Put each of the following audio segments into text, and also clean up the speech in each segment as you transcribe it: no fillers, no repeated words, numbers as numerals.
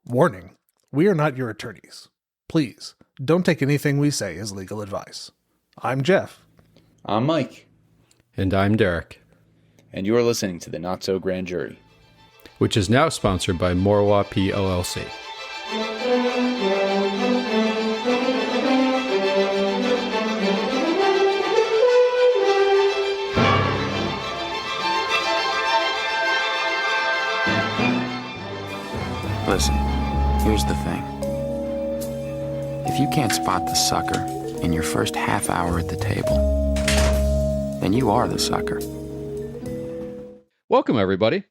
Warning, we are not your attorneys. Please, don't take anything we say as legal advice. I'm Geoff. I'm Mike. And I'm Derrick. And you are listening to the Not So Grand Jury, which is now sponsored by Morwa P. LLC. Listen, here's the thing. If you can't spot the sucker in your first half hour at the table, then you are the sucker. Welcome, everybody.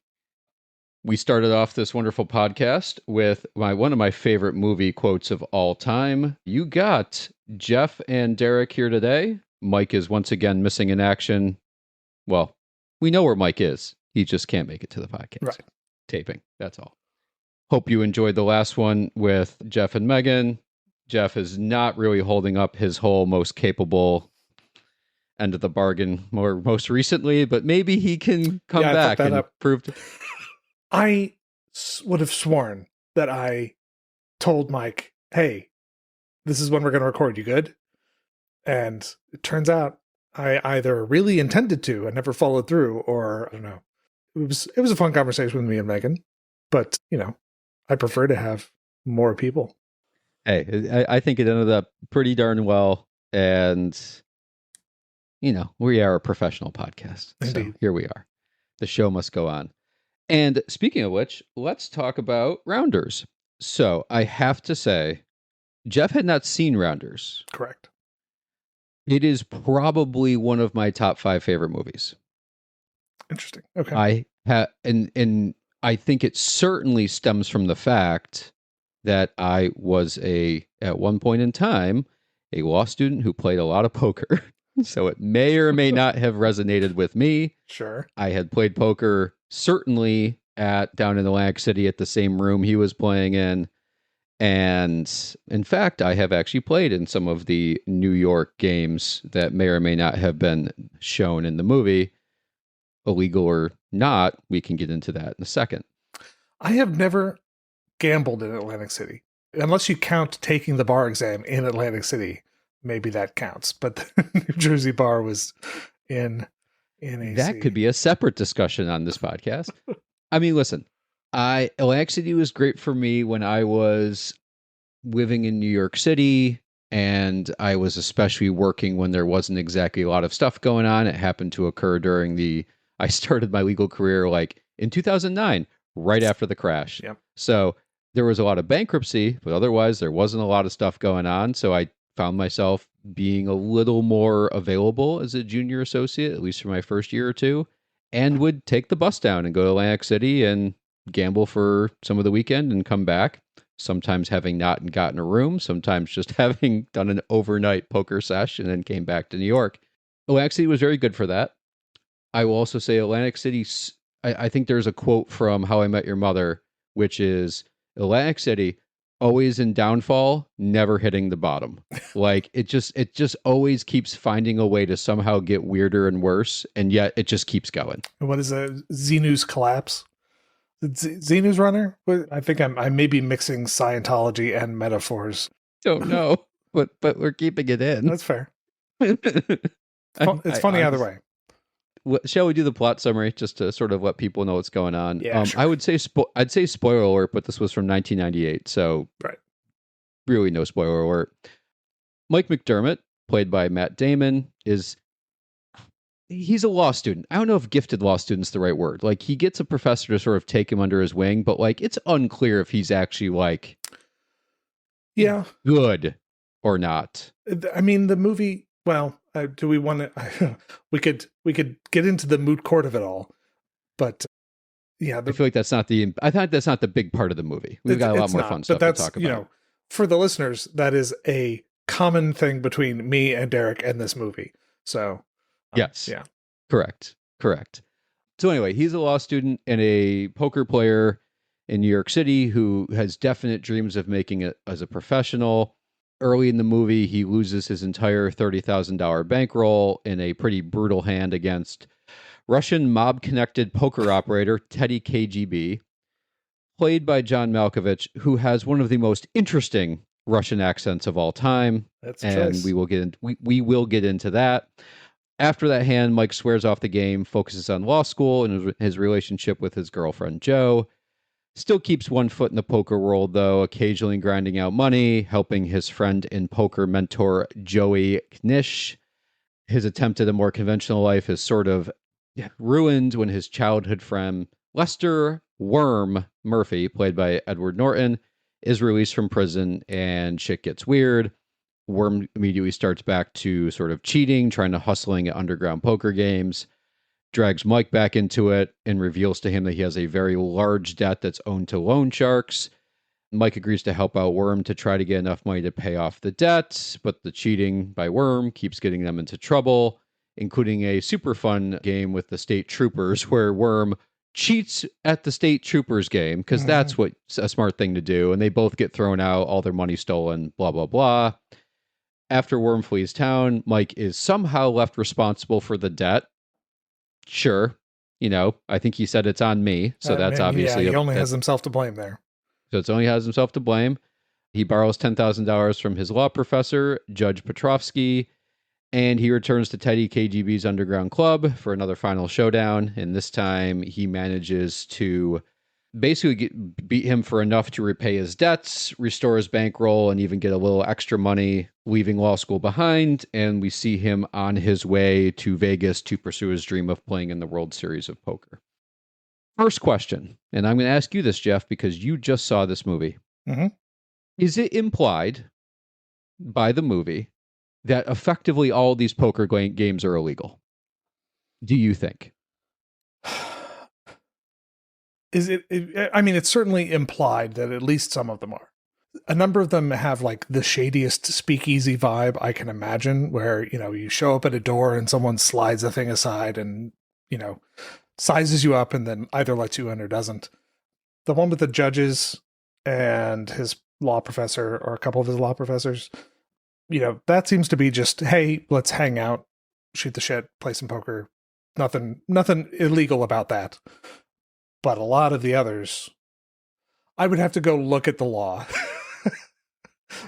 We started off this wonderful podcast with one of my favorite movie quotes of all time. You got Geoff and Derrick here today. Mike is once again missing in action. Well, we know where Mike is. He just can't make it to the podcast. Right. Taping, that's all. Hope you enjoyed the last one with Geoff and Megan. Geoff is not really holding up his whole most capable end of the bargain most recently, but maybe he can come back and prove to... I would have sworn that I told Mike, hey, this is when we're going to record. You good? And it turns out I either really intended to and never followed through, or I don't know. It was a fun conversation with me and Megan, but you know, I prefer to have more people. Hey, I think it ended up pretty darn well, and you know, we are a professional podcast. Indeed. So here we are. The show must go on. And speaking of which, let's talk about Rounders. So I have to say, Geoff had not seen Rounders. Correct. It is probably one of my top 5 favorite movies. Interesting. Okay. And I think it certainly stems from the fact that I was at one point in time, a law student who played a lot of poker. So it may or may not have resonated with me. Sure. I had played poker certainly down in Atlantic City at the same room he was playing in. And in fact, I have actually played in some of the New York games that may or may not have been shown in the movie. Illegal or not, we can get into that in a second. I have never gambled in Atlantic City. Unless you count taking the bar exam in Atlantic City, maybe that counts. But the New Jersey bar was in AC. That could be a separate discussion on this podcast. I mean, listen, Atlantic City was great for me when I was living in New York City, and I was especially working when there wasn't exactly a lot of stuff going on. It happened to occur I started my legal career like in 2009, right after the crash. Yep. So there was a lot of bankruptcy, but otherwise there wasn't a lot of stuff going on. So I found myself being a little more available as a junior associate, at least for my first year or two, and would take the bus down and go to Atlantic City and gamble for some of the weekend and come back, sometimes having not gotten a room, sometimes just having done an overnight poker sesh and then came back to New York. Atlantic City was very good for that. I will also say Atlantic City, I think there's a quote from How I Met Your Mother, which is Atlantic City, always in downfall, never hitting the bottom. Like it just always keeps finding a way to somehow get weirder and worse, and yet it just keeps going. What is a Xenu's collapse? Xenu's runner? I think I may be mixing Scientology and metaphors. Don't know, but we're keeping it in. That's fair. It's funny either way. Shall we do the plot summary just to sort of let people know what's going on? Yeah, sure. I would say I'd say spoiler alert, but this was from 1998, so right. Really no spoiler alert. Mike McDermott, played by Matt Damon, he's a law student. I don't know if gifted law student's the right word. Like he gets a professor to sort of take him under his wing, but like it's unclear if he's actually like good or not. I mean, the movie. Well, do we want to? we could get into the moot court of it all, but yeah, I feel like that's not the. I thought that's not the big part of the movie. We've got a lot more fun stuff to talk about. You know, for the listeners, that is a common thing between me and Derrick and this movie. So, yes, yeah, correct. So anyway, he's a law student and a poker player in New York City who has definite dreams of making it as a professional. Early in the movie, he loses his entire $30,000 bankroll in a pretty brutal hand against Russian mob-connected poker operator Teddy KGB. played by John Malkovich, who has one of the most interesting Russian accents of all time. That's a And choice. we will get into that. After that hand, Mike swears off the game, focuses on law school and his relationship with his girlfriend, Joe. Still keeps one foot in the poker world, though, occasionally grinding out money, helping his friend and poker mentor, Joey Knish. His attempt at a more conventional life is sort of ruined when his childhood friend, Lester Worm Murphy, played by Edward Norton, is released from prison and shit gets weird. Worm immediately starts back to sort of cheating, trying to hustling at underground poker games, drags Mike back into it and reveals to him that he has a very large debt that's owed to loan sharks. Mike agrees to help out Worm to try to get enough money to pay off the debt, but the cheating by Worm keeps getting them into trouble, including a super fun game with the state troopers where Worm cheats at the state troopers game because that's what a smart thing to do, and they both get thrown out, all their money stolen, blah, blah, blah. After Worm flees town, Mike is somehow left responsible for the debt. Sure. I think he said it's on me. So that's obviously... Yeah, he only has himself to blame there. So it's only has himself to blame. He borrows $10,000 from his law professor, Judge Petrovsky, and he returns to Teddy KGB's underground club for another final showdown. And this time he manages to basically beat him for enough to repay his debts, restore his bankroll, and even get a little extra money, leaving law school behind. And we see him on his way to Vegas to pursue his dream of playing in the World Series of Poker. First question, and I'm going to ask you this, Jeff, because you just saw this movie. Mm-hmm. Is it implied by the movie that effectively all these poker games are illegal? Do you think? I mean, it's certainly implied that at least some of them are. A number of them have like the shadiest speakeasy vibe I can imagine, where, you show up at a door and someone slides a thing aside and, sizes you up and then either lets you in or doesn't. The one with the judges and his law professor, or a couple of his law professors, that seems to be just, hey, let's hang out, shoot the shit, play some poker. Nothing illegal about that. But a lot of the others, I would have to go look at the law,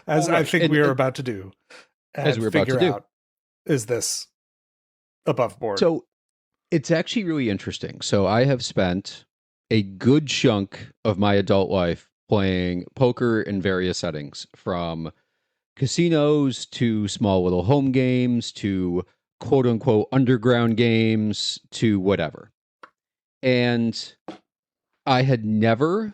as I think we are about to do, and as we're about to do. Is this above board? So it's actually really interesting. So I have spent a good chunk of my adult life playing poker in various settings, from casinos to small little home games to quote unquote underground games to whatever. And I had never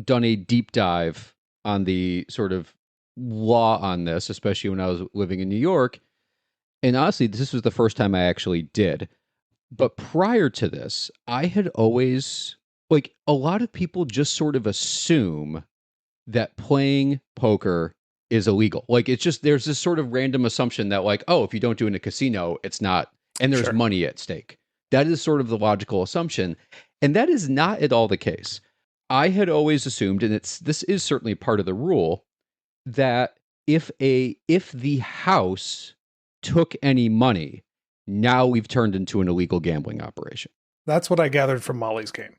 done a deep dive on the sort of law on this, especially when I was living in New York. And honestly, this was the first time I actually did. But prior to this, I had always, a lot of people just sort of assume that playing poker is illegal. It's just, there's this sort of random assumption that if you don't do it in a casino, it's not, and there's Sure. money at stake. That is sort of the logical assumption. And that is not at all the case. I had always assumed, and this is certainly part of the rule, that if the house took any money, now we've turned into an illegal gambling operation. That's what I gathered from Molly's game.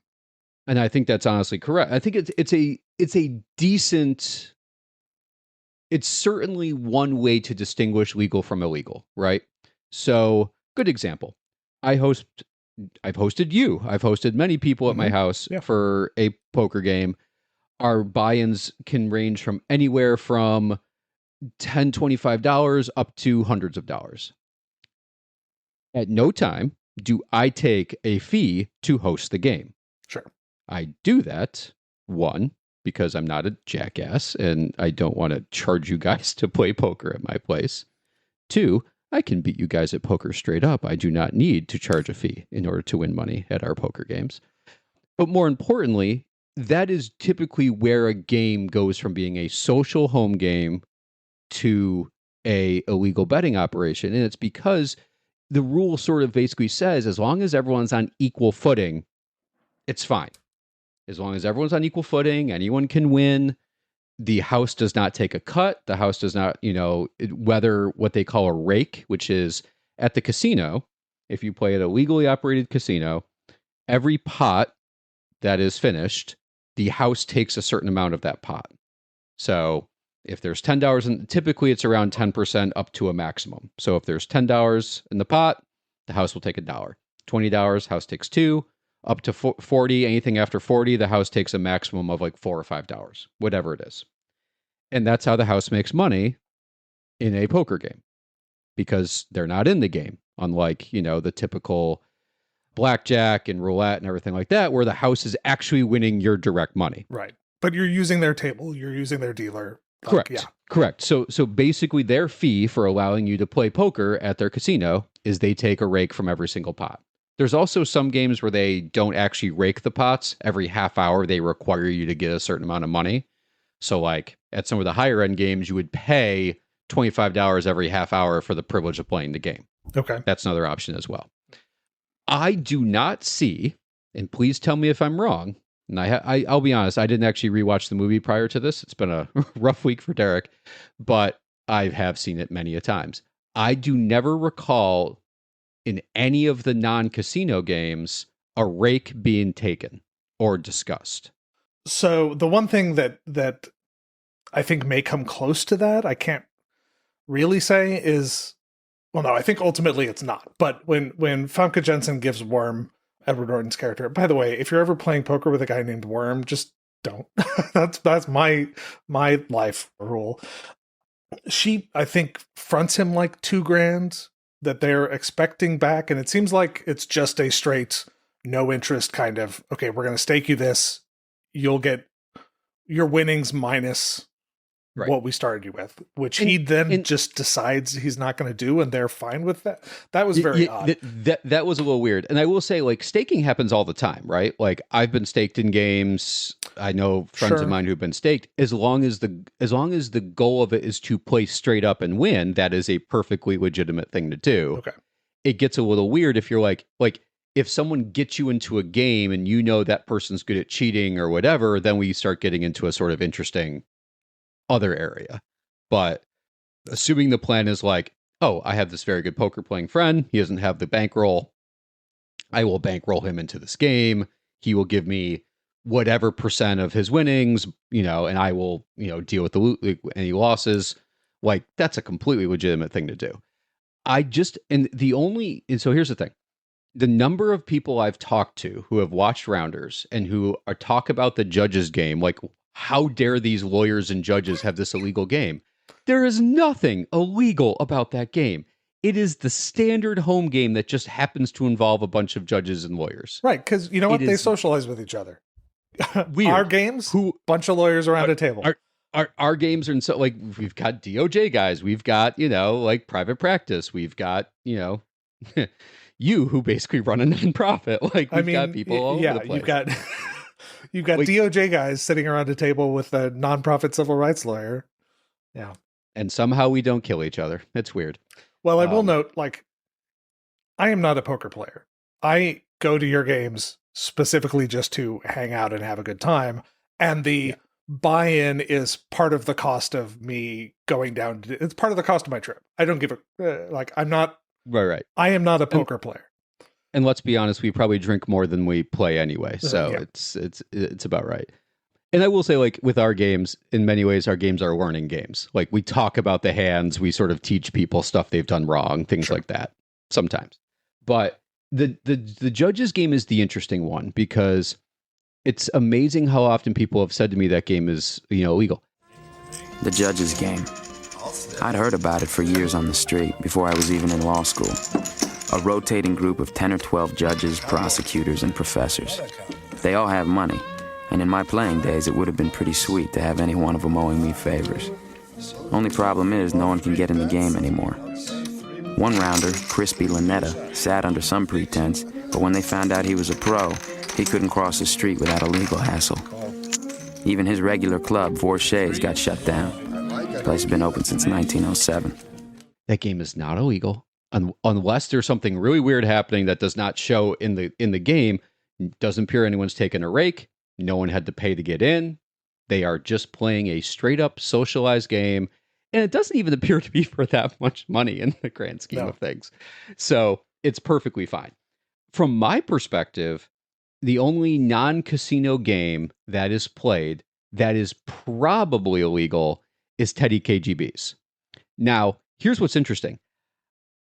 And I think that's honestly correct. I think it's a decent, it's certainly one way to distinguish legal from illegal, right? So, good example. I've hosted you. I've hosted many people at my house for a poker game. Our buy-ins can range from anywhere from $10, $25 up to hundreds of dollars. At no time do I take a fee to host the game. Sure. I do that, one, because I'm not a jackass and I don't want to charge you guys to play poker at my place. Two, I can beat you guys at poker straight up. I do not need to charge a fee in order to win money at our poker games. But more importantly, that is typically where a game goes from being a social home game to a illegal betting operation. And it's because the rule sort of basically says, as long as everyone's on equal footing, it's fine. As long as everyone's on equal footing, anyone can win. The house does not take a cut. The house does not, whether what they call a rake, which is at the casino, if you play at a legally operated casino, every pot that is finished the house takes a certain amount of that pot. So if there's $10, and typically it's around 10% up to a maximum. So if there's $10 in the pot, the house will take $1. $20, house takes $2. Up to 40, anything after 40, the house takes a maximum of like $4 or $5, whatever it is. And that's how the house makes money in a poker game, because they're not in the game, unlike, the typical blackjack and roulette and everything like that, where the house is actually winning your direct money. Right. But you're using their table, you're using their dealer. Correct. Yeah. Correct. So basically their fee for allowing you to play poker at their casino is they take a rake from every single pot. There's also some games where they don't actually rake the pots. Every half hour, they require you to get a certain amount of money. So like at some of the higher end games, you would pay $25 every half hour for the privilege of playing the game. Okay. That's another option as well. I do not see, and please tell me if I'm wrong, and I'll be honest, I didn't actually rewatch the movie prior to this. It's been a rough week for Derrick, but I have seen it many a times. I do never recall in any of the non-casino games a rake being taken or discussed. So the one thing that I think may come close to that, I can't really say, is, well, no, I think ultimately it's not. But when Famke Janssen gives Worm, Edward Norton's character, by the way, if you're ever playing poker with a guy named Worm, just don't. that's my life rule. She, I think, fronts him like $2,000 that they're expecting back, and it seems like it's just a straight no interest kind of, okay, we're going to stake you this, you'll get your winnings minus what we started you with, which he then just decides he's not going to do, and they're fine with that. That was very odd. That was a little weird. And I will say, like, staking happens all the time, right? Like, I've been staked in games. I know friends of mine who've been staked. As long as the goal of it is to play straight up and win, that is a perfectly legitimate thing to do. Okay. It gets a little weird if you're like if someone gets you into a game and you know that person's good at cheating or whatever, then we start getting into a sort of interesting other area. But assuming the plan is like, oh, I have this very good poker playing friend, he doesn't have the bankroll, I will bankroll him into this game, he will give me whatever percent of his winnings, and I will, deal with any losses. Like, that's a completely legitimate thing to do. So here's the thing. The number of people I've talked to who have watched Rounders and who talk about the judges game, like, how dare these lawyers and judges have this illegal game? There is nothing illegal about that game. It is the standard home game that just happens to involve a bunch of judges and lawyers. Right, because you know what? They socialize with each other. Weird. Our games, bunch of lawyers around a table. Our games are in, so like, we've got DOJ guys, we've got, like private practice, we've got, you who basically run a nonprofit. Like, we've got people all over the place. You've got DOJ guys sitting around a table with a nonprofit civil rights lawyer. Yeah. And somehow we don't kill each other. It's weird. Well, I will note, like, I am not a poker player. I go to your games specifically just to hang out and have a good time. And the buy-in is part of the cost of me going down. It's part of the cost of my trip. I don't give a, I'm not. Right. I am not a poker player. And let's be honest, we probably drink more than we play anyway. So it's about right. And I will say, like, with our games, in many ways, our games are learning games. Like, we talk about the hands, we sort of teach people stuff they've done wrong, things like that sometimes. But the judges game is the interesting one, because it's amazing how often people have said to me that game is, illegal. The judges game. I'd heard about it for years on the street before I was even in law school. A rotating group of 10 or 12 judges, prosecutors, and professors. They all have money, and in my playing days, it would have been pretty sweet to have any one of them owing me favors. Only problem is, no one can get in the game anymore. One rounder, Crispy Lynetta, sat under some pretense, but when they found out he was a pro, he couldn't cross the street without a legal hassle. Even his regular club, Vorshay's, got shut down. The place has been open since 1907. That game is not illegal. Unless there's something really weird happening that does not show in the game. Doesn't appear anyone's taken a rake. No one had to pay to get in. They are just playing a straight up socialized game. And it doesn't even appear to be for that much money in the grand scheme of things. So it's perfectly fine. From my perspective, The only non-casino game that is played that is probably illegal is Teddy KGB's. Now, here's what's interesting.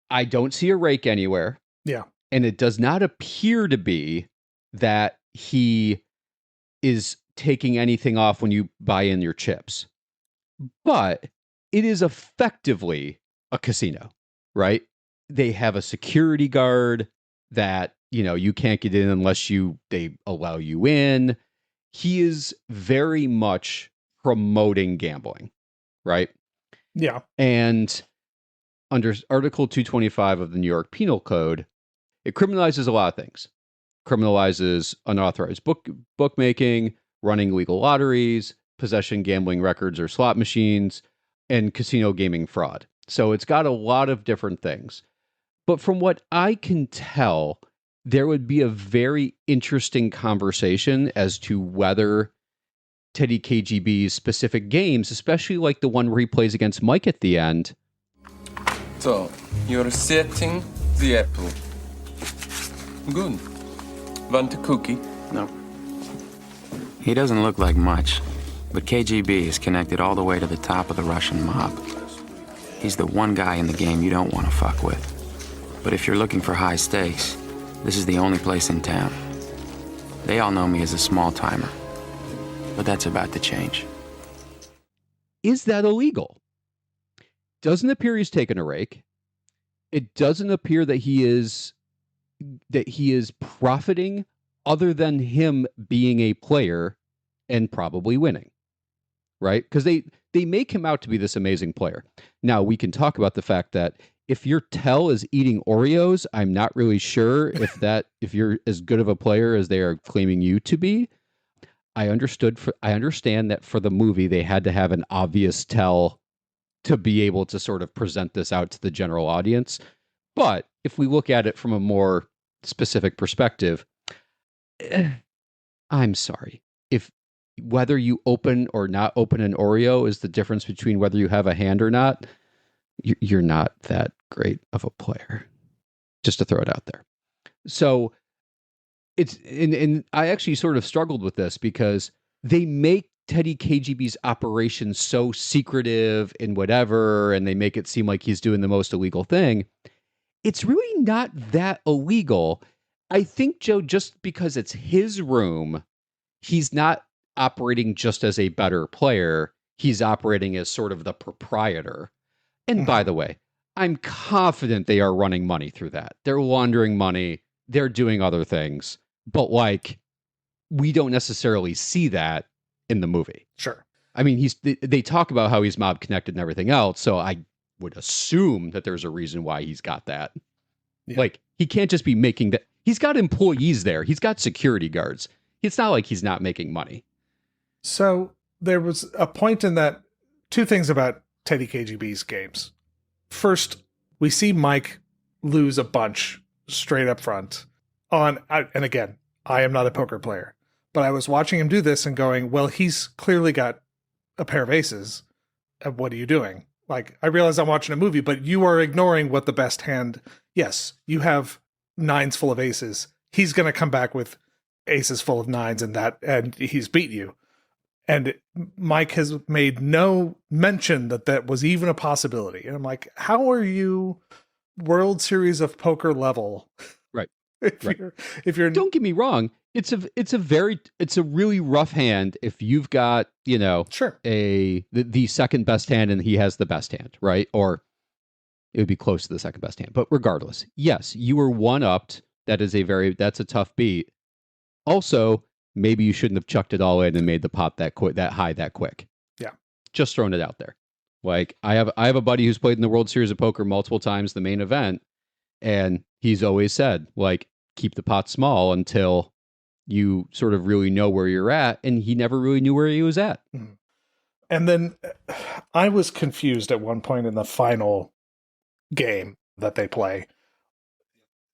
I don't see a rake anywhere. Yeah. And it does not appear to be that he is taking anything off when you buy in your chips. But it is effectively a casino, right? They have a security guard that, you can't get in unless they allow you in. He is very much promoting gambling, right? Yeah. And under Article 225 of the New York Penal Code, it criminalizes a lot of things. Criminalizes unauthorized bookmaking, running illegal lotteries, possession gambling records or slot machines, and casino gaming fraud. So it's got a lot of different things. But from what I can tell, there would be a very interesting conversation as to whether Teddy KGB's specific games, especially like the one where he plays against Mike at the end. So, you're setting the apple. Good. Want a cookie? No. He doesn't look like much, but KGB is connected all the way to the top of the Russian mob. He's the one guy in the game you don't want to fuck with. But if you're looking for high stakes, this is the only place in town. They all know me as a small timer, but that's about to change. Is that illegal? Doesn't appear he's taken a rake. It doesn't appear that he is profiting other than him being a player and probably winning, right? Because they make him out to be this amazing player. Now, we can talk about the fact that if your tell is eating Oreos, I'm not really sure if you're as good of a player as they are claiming you to be. I understand that for the movie they had to have an obvious tell to be able to sort of present this out to the general audience. But if we look at it from a more specific perspective, I'm sorry. If whether you open or not open an Oreo is the difference between whether you have a hand or not, you're not that great of a player. Just to throw it out there. So it's and I actually sort of struggled with this because they make Teddy KGB's operation so secretive and whatever, and they make it seem like he's doing the most illegal thing. It's really not that illegal. I think, Joe, just because it's his room, he's not operating just as a better player. He's operating as sort of the proprietor. And by the way, I'm confident they are running money through that. They're laundering money. They're doing other things. But we don't necessarily see that in the movie. Sure. I mean, they talk about how he's mob connected and everything else. So I would assume that there's a reason why he's got that. Yeah. He can't just be making that. He's got employees there. He's got security guards. It's not like he's not making money. So there was a point in that, two things about Teddy KGB's games. First, we see Mike lose a bunch straight up front and again, I am not a poker player, but I was watching him do this and going, well, he's clearly got a pair of aces. What are you doing? I realize I'm watching a movie, but you are ignoring what the best hand. Yes, you have nines full of aces. He's going to come back with aces full of nines and he's beat you. And Mike has made no mention that was even a possibility. And I'm like, how are you World Series of Poker level? Right. If you're don't get me wrong. It's a really rough hand if you've got, sure, the second best hand and he has the best hand, right? Or it would be close to the second best hand. But regardless, yes, you were one-upped. That's a tough beat. Also, maybe you shouldn't have chucked it all in and made the pot that high that quick. Yeah. Just throwing it out there. I have a buddy who's played in the World Series of Poker multiple times, the main event, and he's always said, keep the pot small until you sort of really know where you're at, and he never really knew where he was at. And then I was confused at one point in the final game that they play.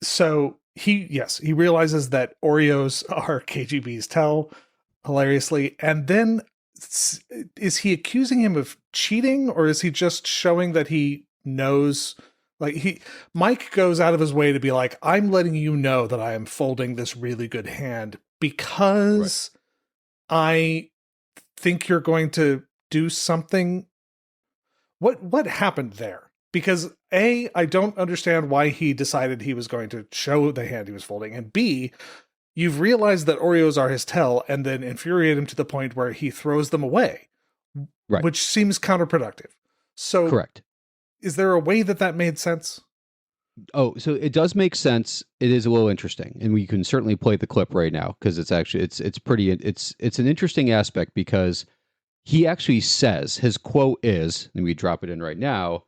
So he realizes that Oreos are KGB's tell, hilariously, and then is he accusing him of cheating, or is he just showing that he knows? Mike goes out of his way to be like, I'm letting you know that I am folding this really good hand because I think you're going to do something. What happened there? Because A, I don't understand why he decided he was going to show the hand he was folding, and B, you've realized that Oreos are his tell and then infuriate him to the point where he throws them away, Right. which seems counterproductive. So Correct. is there a way that made sense? Oh, so it does make sense. It is a little interesting, and we can certainly play the clip right now because it's actually it's an interesting aspect because he actually says his quote is, and we drop it in right now.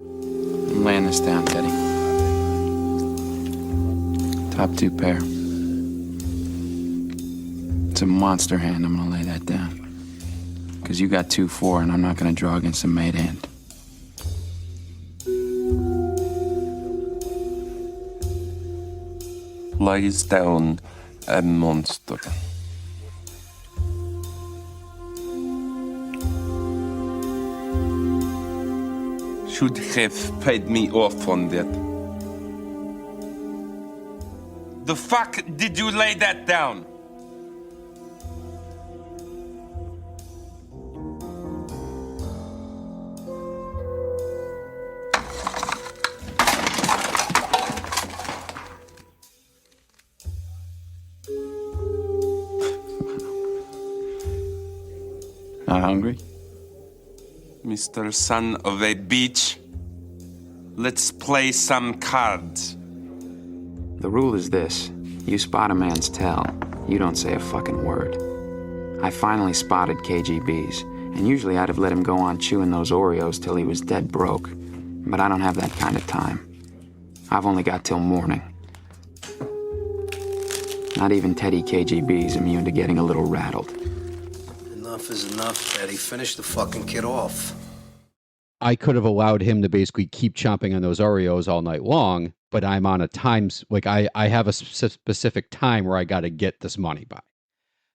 I'm laying this down, Teddy. Top 2 pair. It's a monster hand. I'm gonna lay that down because you got 2-4, and I'm not gonna draw against a made hand. Lies down a monster. Should have paid me off on that. The fuck did you lay that down? Not hungry? Mr. Son of a Bitch, let's play some cards. The rule is this. You spot a man's tell, you don't say a fucking word. I finally spotted KGB's, and usually I'd have let him go on chewing those Oreos till he was dead broke. But I don't have that kind of time. I've only got till morning. Not even Teddy KGB's immune to getting a little rattled. Enough is enough, Teddy. Finish the fucking kid off. I could have allowed him to basically keep chomping on those Oreos all night long, but I'm on a times, like I have a specific time where I got to get this money by.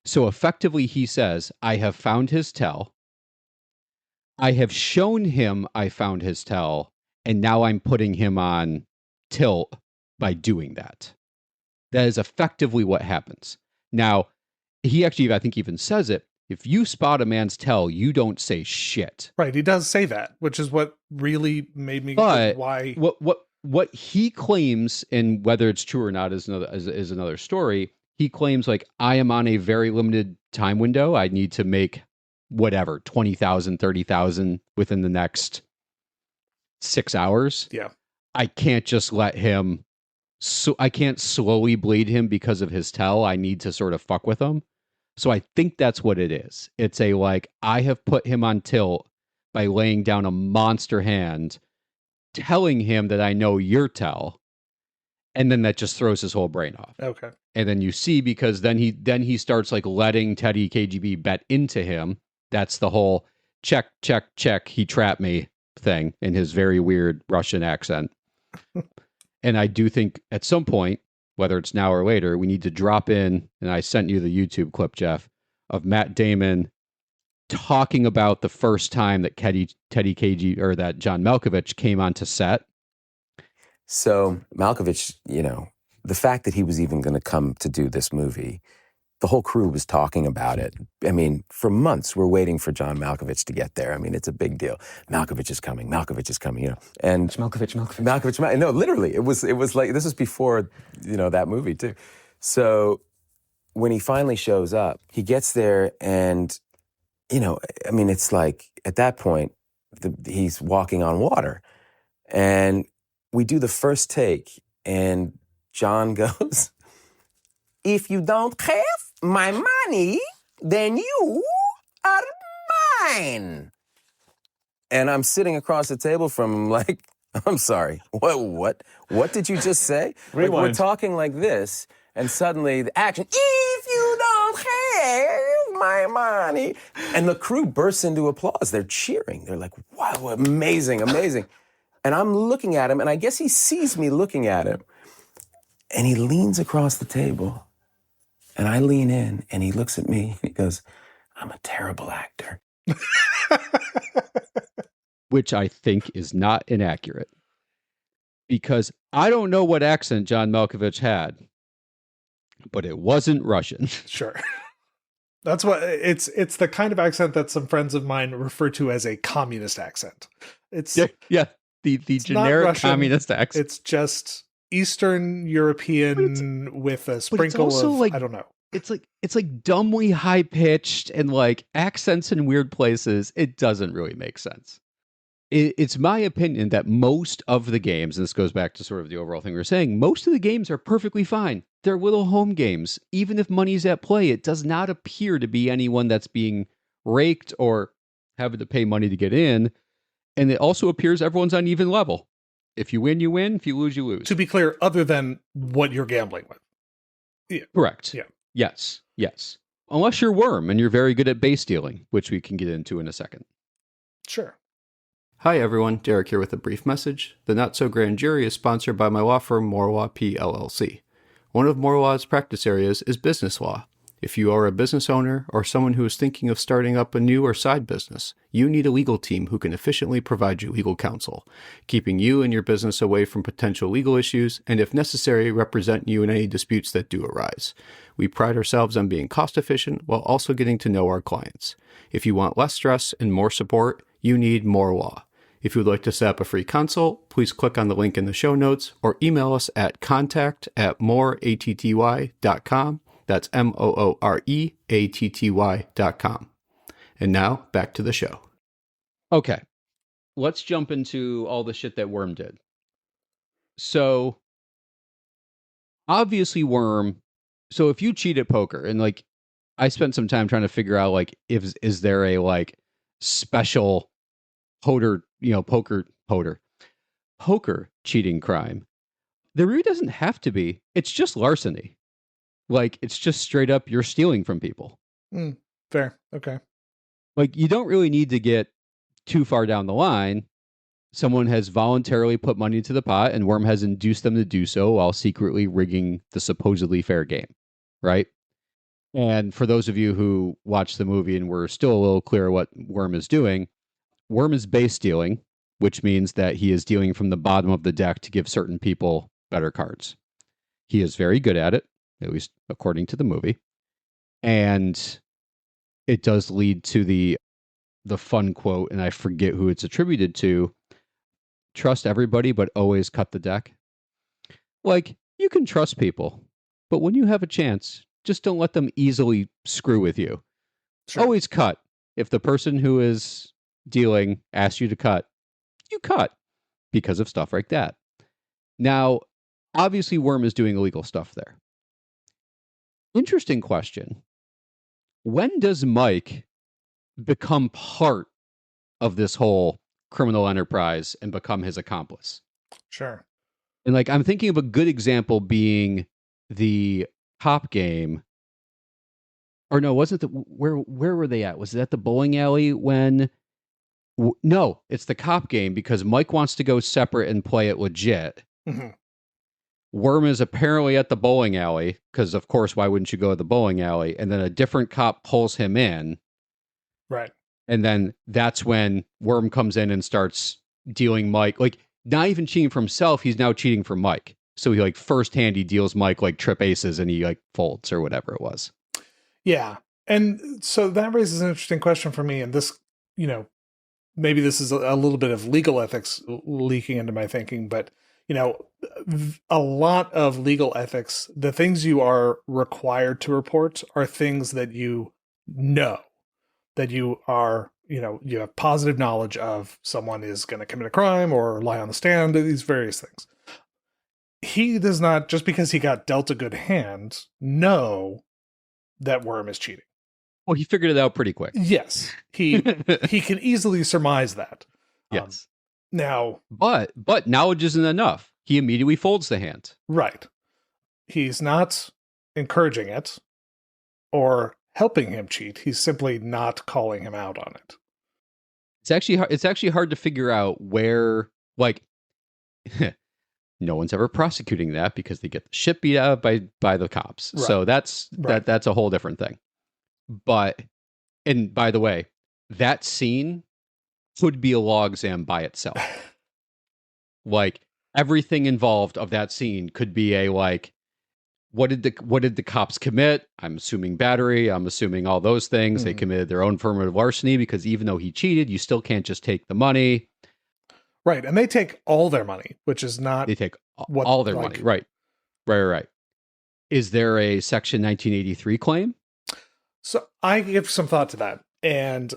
So effectively he says, I have found his tell. I have shown him I found his tell, and now I'm putting him on tilt by doing that. That is effectively what happens. Now, he actually, I think, even says it. If you spot a man's tell, you don't say shit. Right, he does say that, which is what really made me But why. What he claims, and whether it's true or not is another story. He claims like I am on a very limited time window. I need to make whatever 20,000, 30,000 within the next 6 hours. Yeah, I can't just let him. So I can't slowly bleed him because of his tell. I need to sort of fuck with him. So I think that's what it is. It's a like, I have put him on tilt by laying down a monster hand, telling him that I know your tell, and then that just throws his whole brain off. okay. And then you see, because then he starts like letting Teddy KGB bet into him. That's the whole check, he trapped me thing in his very weird Russian accent. And I do think at some point, whether it's now or later, we need to drop in, and I sent you the YouTube clip, Geoff, of Matt Damon talking about the first time that Teddy KG or that John Malkovich came onto set. So Malkovich, the fact that he was even going to come to do this movie, the whole crew was talking about it. I mean, for months, we're waiting for John Malkovich to get there. I mean, it's a big deal. Malkovich is coming, And Malkovich. No, literally, it was like, this was before, that movie too. So when he finally shows up, he gets there and, it's like, at that point, he's walking on water. And we do the first take, and John goes, "If you don't have my money, then you are mine." And I'm sitting across the table from him like, I'm sorry, what did you just say? Like, we're talking like this, and suddenly the action, "If you don't have my money." And the crew bursts into applause. They're cheering. They're like, "Wow, amazing, amazing." And I'm looking at him, and I guess he sees me looking at him. And he leans across the table, and I lean in, and he looks at me, and he goes, "I'm a terrible actor." Which I think is not inaccurate. Because I don't know what accent John Malkovich had. but it wasn't Russian. Sure. That's what it's the kind of accent that some friends of mine refer to as a communist accent. It's Yeah. The generic Russian, communist accent. It's just Eastern European with a sprinkle also of, like, I don't know. It's like dumbly high pitched and like accents in weird places. It doesn't really make sense. It's my opinion that most of the games, and this goes back to sort of the overall thing we were saying, most of the games are perfectly fine. They're little home games. Even if money's at play, it does not appear to be anyone that's being raked or having to pay money to get in. And it also appears everyone's on even level. If you win, you win. If you lose, you lose. To be clear, other than what you're gambling with. Yeah. Correct. Yeah. Yes. Unless you're Worm and you're very good at base dealing, which we can get into in a second. Sure. Hi everyone, Derrick here with a brief message. The Not So Grand Jury is sponsored by my law firm Morwa P. LLC. One of Morwa's practice areas is business law. If you are a business owner or someone who is thinking of starting up a new or side business, you need a legal team who can efficiently provide you legal counsel, keeping you and your business away from potential legal issues, and if necessary, represent you in any disputes that do arise. We pride ourselves on being cost efficient while also getting to know our clients. If you want less stress and more support, you need more law. If you would like to set up a free consult, please click on the link in the show notes or email us at contact@mooreatty.com. That's mooreatty.com. And now back to the show. Okay. Let's jump into all the shit that Worm did. So obviously Worm, so if you cheat at poker, and like I spent some time trying to figure out like is there a like special poker cheating crime. There really doesn't have to be. It's just larceny. Like it's just straight up you're stealing from people. Fair. Okay. Like you don't really need to get too far down the line. Someone has voluntarily put money into the pot and Worm has induced them to do so while secretly rigging the supposedly fair game, right? And for those of you who watched the movie and were still a little clear what Worm is doing, Worm is base dealing, which means that he is dealing from the bottom of the deck to give certain people better cards. He is very good at it, at least according to the movie. And it does lead to the fun quote, and I forget who it's attributed to, trust everybody, but always cut the deck. Like, you can trust people, but when you have a chance, just don't let them easily screw with you. Sure. Always cut. If the person who is dealing asks you to cut, you cut because of stuff like that. Now, obviously, Worm is doing illegal stuff there. Interesting question. When does Mike become part of this whole criminal enterprise and become his accomplice? Sure. And like, I'm thinking of a good example being the cop game. Or no, wasn't the where were they at? Was it at the bowling alley when? No, it's the cop game because Mike wants to go separate and play it legit. Mm-hmm. Worm is apparently at the bowling alley because, of course, why wouldn't you go to the bowling alley? And then a different cop pulls him in. Right. And then that's when Worm comes in and starts dealing Mike. Like, not even cheating for himself, he's now cheating for Mike. So he, like, firsthand, he deals Mike, like, trip aces and he, like, folds or whatever it was. Yeah. And so that raises an interesting question for me. And this, maybe this is a little bit of legal ethics leaking into my thinking, but, a lot of legal ethics, the things you are required to report are things that that you are, you have positive knowledge of someone is going to commit a crime or lie on the stand, these various things. He does not, just because he got dealt a good hand, know that Worm is cheating. Well, he figured it out pretty quick. Yes. He can easily surmise that. Yes. Now, but knowledge isn't enough. He immediately folds the hand. Right. He's not encouraging it or helping him cheat. He's simply not calling him out on it. It's actually hard to figure out where, like, no one's ever prosecuting that because they get the shit beat out by the cops. Right. So that's a whole different thing. But, and by the way, that scene could be a law exam by itself. Like, everything involved of that scene could be a, like, what did the cops commit? I'm assuming battery. I'm assuming all those things. They committed their own affirmative larceny because even though he cheated, you still can't just take the money. Right. And they take all their money, which is not. They take all their money. Right. Is there a Section 1983 claim? So I give some thought to that. And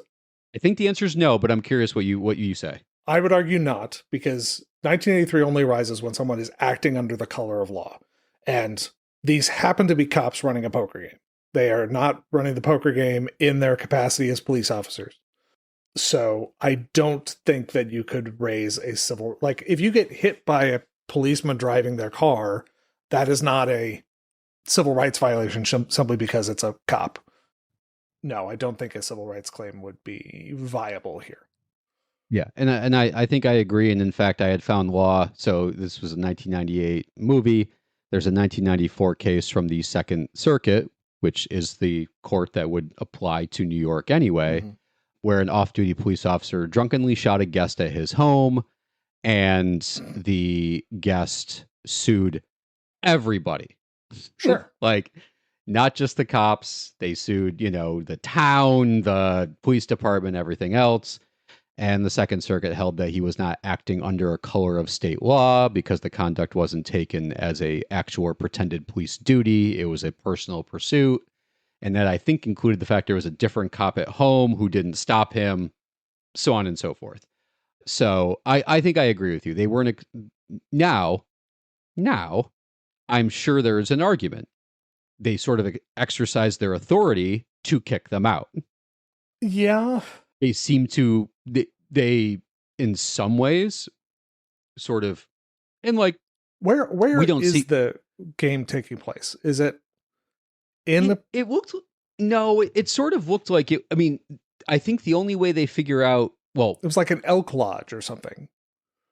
I think the answer is no, but I'm curious what you say. I would argue not, because 1983 only arises when someone is acting under the color of law. And these happen to be cops running a poker game. They are not running the poker game in their capacity as police officers. So I don't think that you could raise a civil, like if you get hit by a policeman driving their car, that is not a civil rights violation simply because it's a cop. No, I don't think a civil rights claim would be viable here. Yeah, and I think I agree. And in fact, I had found law. So this was a 1998 movie. There's a 1994 case from the Second Circuit, which is the court that would apply to New York anyway, where an off-duty police officer drunkenly shot a guest at his home, and the guest sued everybody. Sure. Like, not just the cops. They sued, the town, the police department, everything else. And the Second Circuit held that he was not acting under a color of state law because the conduct wasn't taken as a actual or pretended police duty. It was a personal pursuit. And that I think included the fact there was a different cop at home who didn't stop him, so on and so forth. So I think I agree with you. They weren't. Now, I'm sure there is an argument. They sort of exercised their authority to kick them out. Yeah. They seem to, they in some ways, sort of, and like, where we don't is see the game taking place? Is it in the? It looked, no, it sort of looked like it. I mean, I think the only way they figure out, well, It was like an elk lodge or something.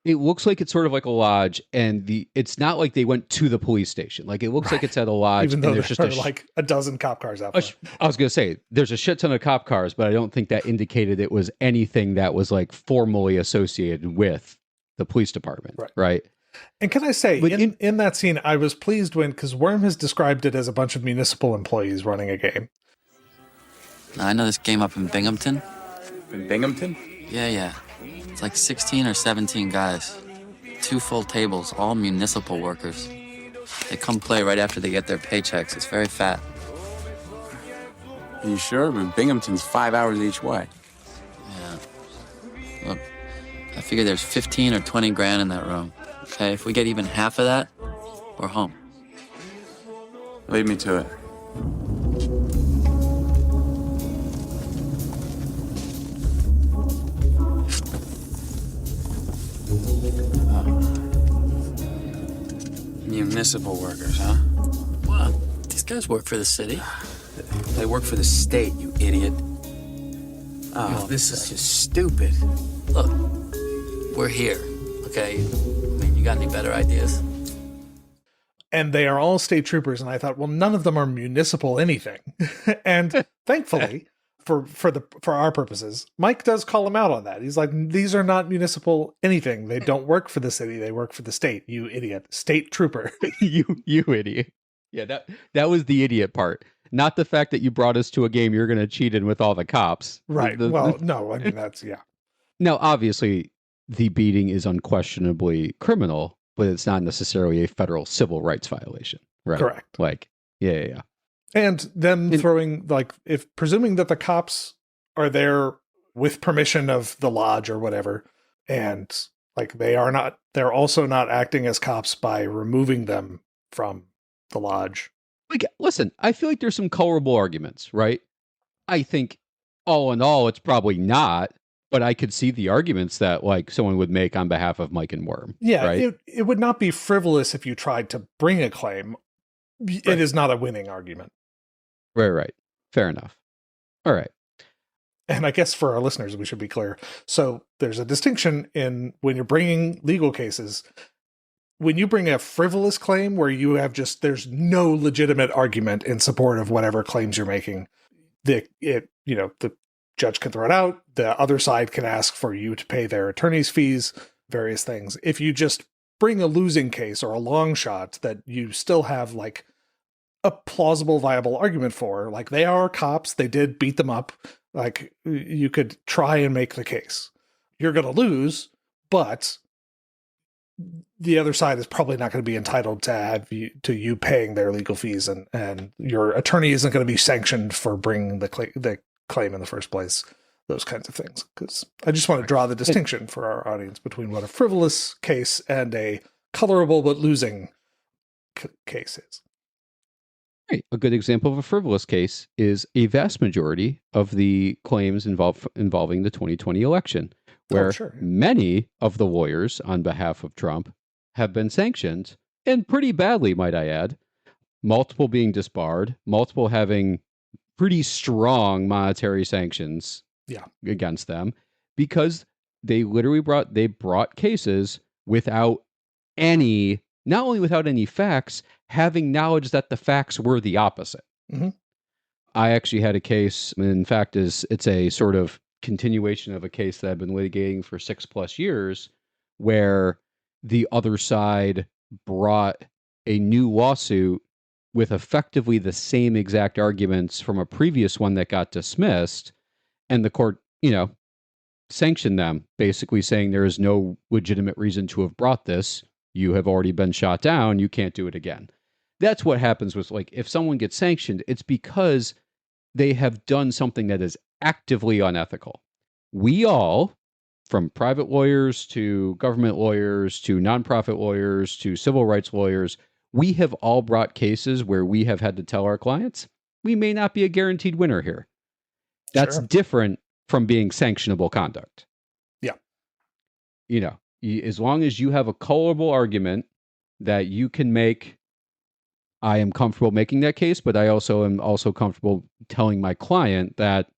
it looks like it's sort of like a lodge, and it's not like they went to the police station. Like it looks like it's at a lodge, Even though and there's there just are like a dozen cop cars out there. I was going to say there's a shit ton of cop cars, but I don't think that indicated it was anything that was like formally associated with the police department, right? And can I say, in that scene, I was pleased because Worm has described it as a bunch of municipal employees running a game. I know this game up in Binghamton. In Binghamton? Yeah. It's like 16 or 17 guys. 2 full tables, all municipal workers. They come play right after they get their paychecks. It's very fat. Are you sure? But Binghamton's 5 hours each way. Yeah. Look, I figure there's 15 or 20 grand in that room. Okay, if we get even half of that, we're home. Lead me to it. Municipal workers, huh? Well, these guys work for the city. They work for the state, you idiot. Oh, this is just stupid. Look, we're here, okay? I mean, you got any better ideas? And they are all state troopers, and I thought, well, none of them are municipal anything. And thankfully, for our purposes, Mike does call him out on that. He's like, these are not municipal anything. They don't work for the city. They work for the state. You idiot. State trooper. you idiot. Yeah, that was the idiot part. Not the fact that you brought us to a game you're going to cheat in with all the cops. Right. Well, no, I mean, that's, yeah. Now, obviously, the beating is unquestionably criminal, but it's not necessarily a federal civil rights violation. Right. Correct. Like, yeah. And them throwing, like, if presuming that the cops are there with permission of the lodge or whatever, and like they're also not acting as cops by removing them from the lodge. Like, listen, I feel like there's some colorable arguments, right? I think all in all, it's probably not, but I could see the arguments that like someone would make on behalf of Mike and Worm. Yeah, right? it would not be frivolous if you tried to bring a claim. Right. It is not a winning argument. Right. Fair enough. All right. And I guess for our listeners, we should be clear. So there's a distinction in when you're bringing legal cases. When you bring a frivolous claim where you have there's no legitimate argument in support of whatever claims you're making, the judge can throw it out. The other side can ask for you to pay their attorney's fees, various things. If you just bring a losing case or a long shot that you still have like a plausible, viable argument for. Like, they are cops. They did beat them up. Like, you could try and make the case. You're going to lose, but the other side is probably not going to be entitled to you paying their legal fees, and your attorney isn't going to be sanctioned for bringing the claim in the first place. Those kinds of things. Because I just want to draw the distinction for our audience between what a frivolous case and a colorable but losing case is. Right. A good example of a frivolous case is a vast majority of the claims involving the 2020 election, where many of the lawyers on behalf of Trump have been sanctioned, and pretty badly, might I add. Multiple being disbarred, multiple having pretty strong monetary sanctions against them, because they literally brought cases without not only without any facts, having knowledge that the facts were the opposite. Mm-hmm. I actually had a case, in fact, it's a sort of continuation of a case that I've been litigating for 6+ years, where the other side brought a new lawsuit with effectively the same exact arguments from a previous one that got dismissed, and the court, sanctioned them, basically saying there is no legitimate reason to have brought this. You have already been shot down. You can't do it again. That's what happens with, like, if someone gets sanctioned, it's because they have done something that is actively unethical. We all, from private lawyers to government lawyers to nonprofit lawyers to civil rights lawyers, we have all brought cases where we have had to tell our clients, we may not be a guaranteed winner here. That's different from being sanctionable conduct. Yeah. As long as you have a colorable argument that you can make, I am comfortable making that case, but I also am comfortable telling my client that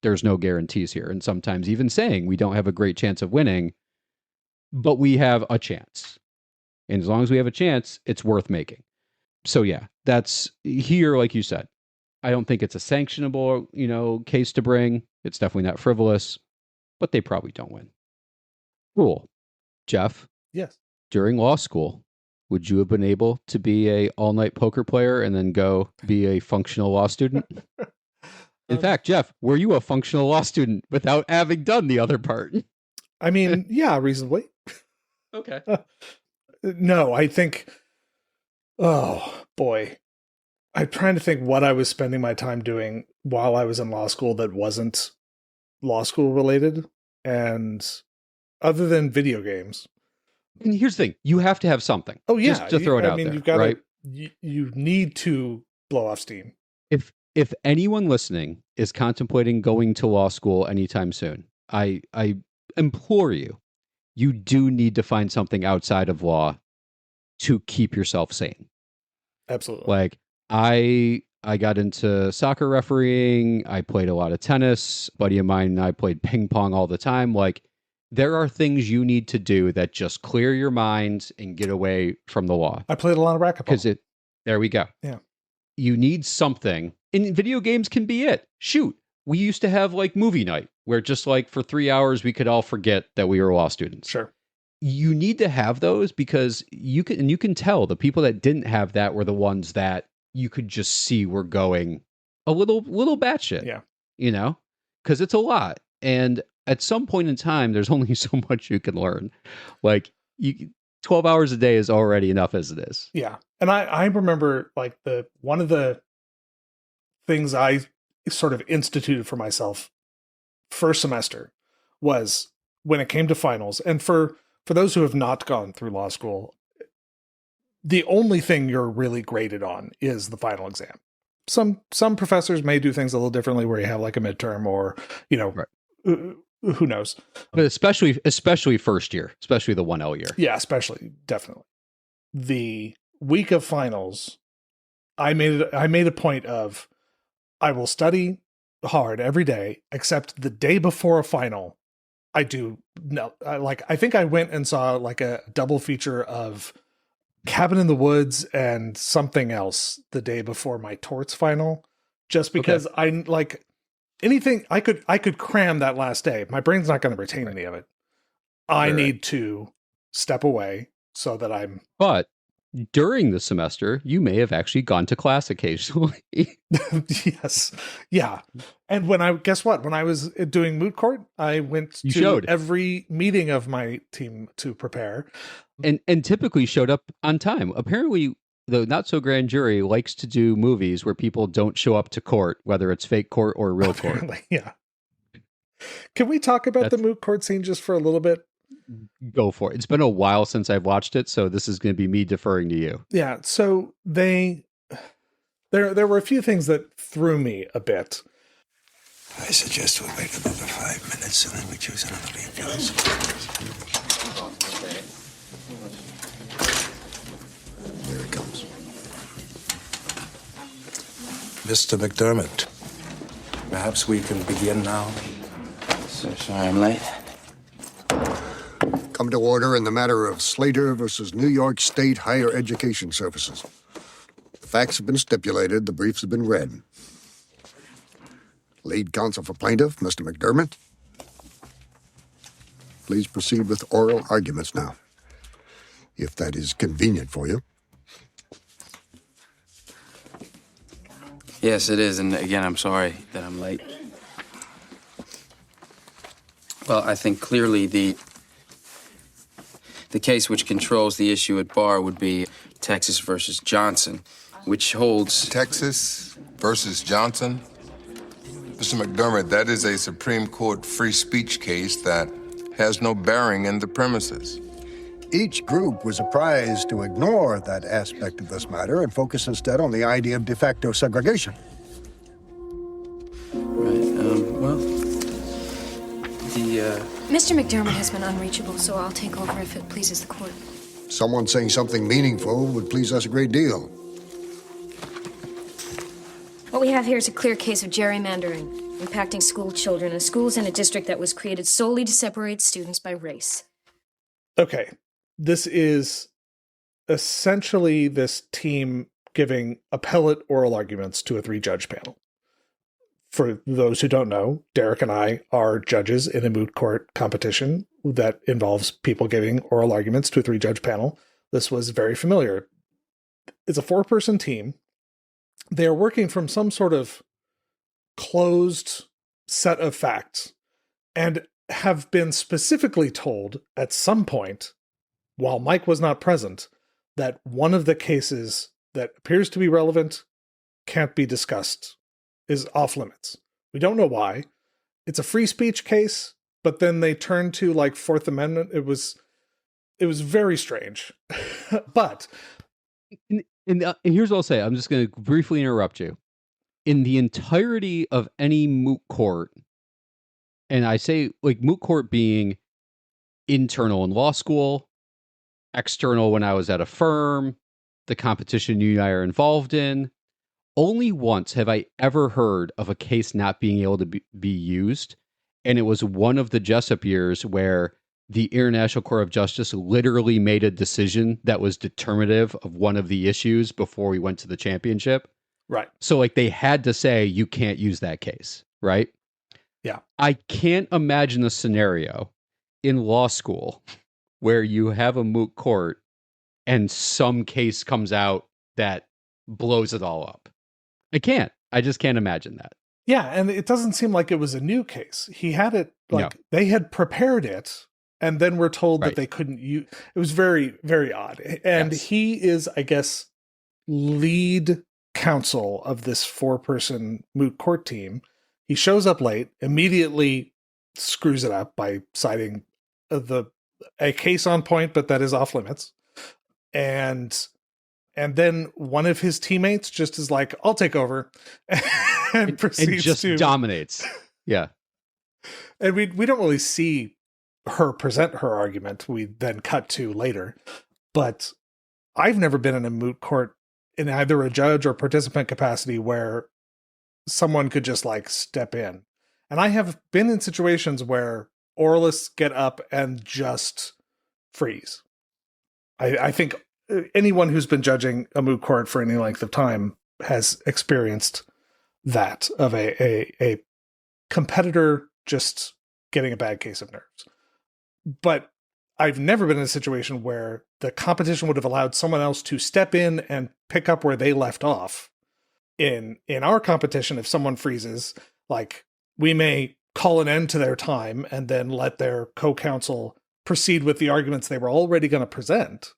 there's no guarantees here. And sometimes even saying we don't have a great chance of winning, but we have a chance. And as long as we have a chance, it's worth making. So yeah, that's here, like you said. I don't think it's a sanctionable, case to bring. It's definitely not frivolous, but they probably don't win. Cool. Geoff? Yes. During law school, would you have been able to be a all-night poker player and then go be a functional law student? In fact, Geoff, were you a functional law student without having done the other part? I mean, yeah, reasonably. Okay. No, I think, oh boy, I'm trying to think what I was spending my time doing while I was in law school that wasn't law school related. And other than video games. And here's the thing, you have to have something. Oh yeah. Just to throw it out there, you've got right? You need to blow off steam. If anyone listening is contemplating going to law school anytime soon, I implore you, you do need to find something outside of law to keep yourself sane. Absolutely. Like, I got into soccer refereeing. I played a lot of tennis. A buddy of mine and I played ping pong all the time. Like, there are things you need to do that just clear your mind and get away from the law. I played a lot of racquetball. There we go. Yeah. You need something. And video games can be it. Shoot. We used to have like movie night where just like for 3 hours we could all forget that we were law students. Sure. You need to have those because you can tell the people that didn't have that were the ones that you could just see were going a little batshit. Yeah. Because it's a lot. And at some point in time, there's only so much you can learn. Like 12 hours a day is already enough as it is. Yeah. And I remember like one of the things I sort of instituted for myself first semester was when it came to finals. And for those who have not gone through law school, the only thing you're really graded on is the final exam. Some professors may do things a little differently where you have like a midterm or, right. Who knows? But especially first year, especially the 1L year. Yeah, especially, definitely. The week of finals, I made a point of I will study hard every day, except the day before a final. I think I went and saw like a double feature of Cabin in the Woods and something else the day before my torts final, just because I like anything I could cram that last day. My brain's not going to retain any of it. I need to step away so that I'm. But During the semester, you may have actually gone to class occasionally. Yes. Yeah. And guess what? When I was doing moot court, I went You to showed. every meeting of my team to prepare. And typically showed up on time. Apparently, the Not So Grand Jury likes to do movies where people don't show up to court, whether it's fake court or real court. Apparently, yeah. Can we talk about the moot court scene just for a little bit? Go for it. It's been a while since I've watched it, so this is going to be me deferring to you. Yeah. So there were a few things that threw me a bit. I suggest we wait another 5 minutes and then we choose another lead judge. Here it comes. Mr. McDermott, perhaps we can begin now. So sorry I'm late. Come to order in the matter of Slater versus New York State Higher Education Services. The facts have been stipulated. The briefs have been read. Lead counsel for plaintiff, Mr. McDermott. Please proceed with oral arguments now, if that is convenient for you. Yes, it is, and again, I'm sorry that I'm late. Well, I think clearly the case which controls the issue at bar would be Texas versus Johnson, which holds... Texas versus Johnson? Mr. McDermott, that is a Supreme Court free speech case that has no bearing in the premises. Each group was apprised to ignore that aspect of this matter and focus instead on the idea of de facto segregation. Mr. McDermott has been unreachable, so I'll take over if it pleases the court. Someone saying something meaningful would please us a great deal. What we have here is a clear case of gerrymandering, impacting school children and schools in a district that was created solely to separate students by race. Okay. This is essentially this team giving appellate oral arguments to a 3-judge panel. For those who don't know, Derrick and I are judges in a moot court competition that involves people giving oral arguments to a 3-judge panel. This was very familiar. It's a 4-person team. They are working from some sort of closed set of facts and have been specifically told at some point, while Mike was not present, that one of the cases that appears to be relevant can't be discussed, is off limits. We don't know why. It's a free speech case, but then they turn to like Fourth Amendment. It was very strange. But and here's what I'll say. I'm just going to briefly interrupt you. In the entirety of any moot court, and I say like moot court being internal in law school, external when I was at a firm, the competition you and I are involved in, only once have I ever heard of a case not being able to be used, and it was one of the Jessup years where the International Court of Justice literally made a decision that was determinative of one of the issues before we went to the championship. Right. So like they had to say, you can't use that case, right? Yeah. I can't imagine a scenario in law school where you have a moot court and some case comes out that blows it all up. I can't. I just can't imagine that. Yeah, and it doesn't seem like it was a new case. He had it, like, they had prepared it, and then we're told that they couldn't use. It was very, very odd. And he is, I guess, lead counsel of this 4-person moot court team. He shows up late, immediately screws it up by citing a case on point, but that is off limits. And then one of his teammates just is like, I'll take over, and proceeds and just to dominates. Yeah. And we don't really see her present her argument. We then cut to later. But I've never been in a moot court in either a judge or participant capacity where someone could just like step in. And I have been in situations where oralists get up and just freeze. I think anyone who's been judging a moot court for any length of time has experienced that of a competitor just getting a bad case of nerves. But I've never been in a situation where the competition would have allowed someone else to step in and pick up where they left off. In our competition, if someone freezes, like, we may call an end to their time and then let their co-counsel proceed with the arguments they were already going to present.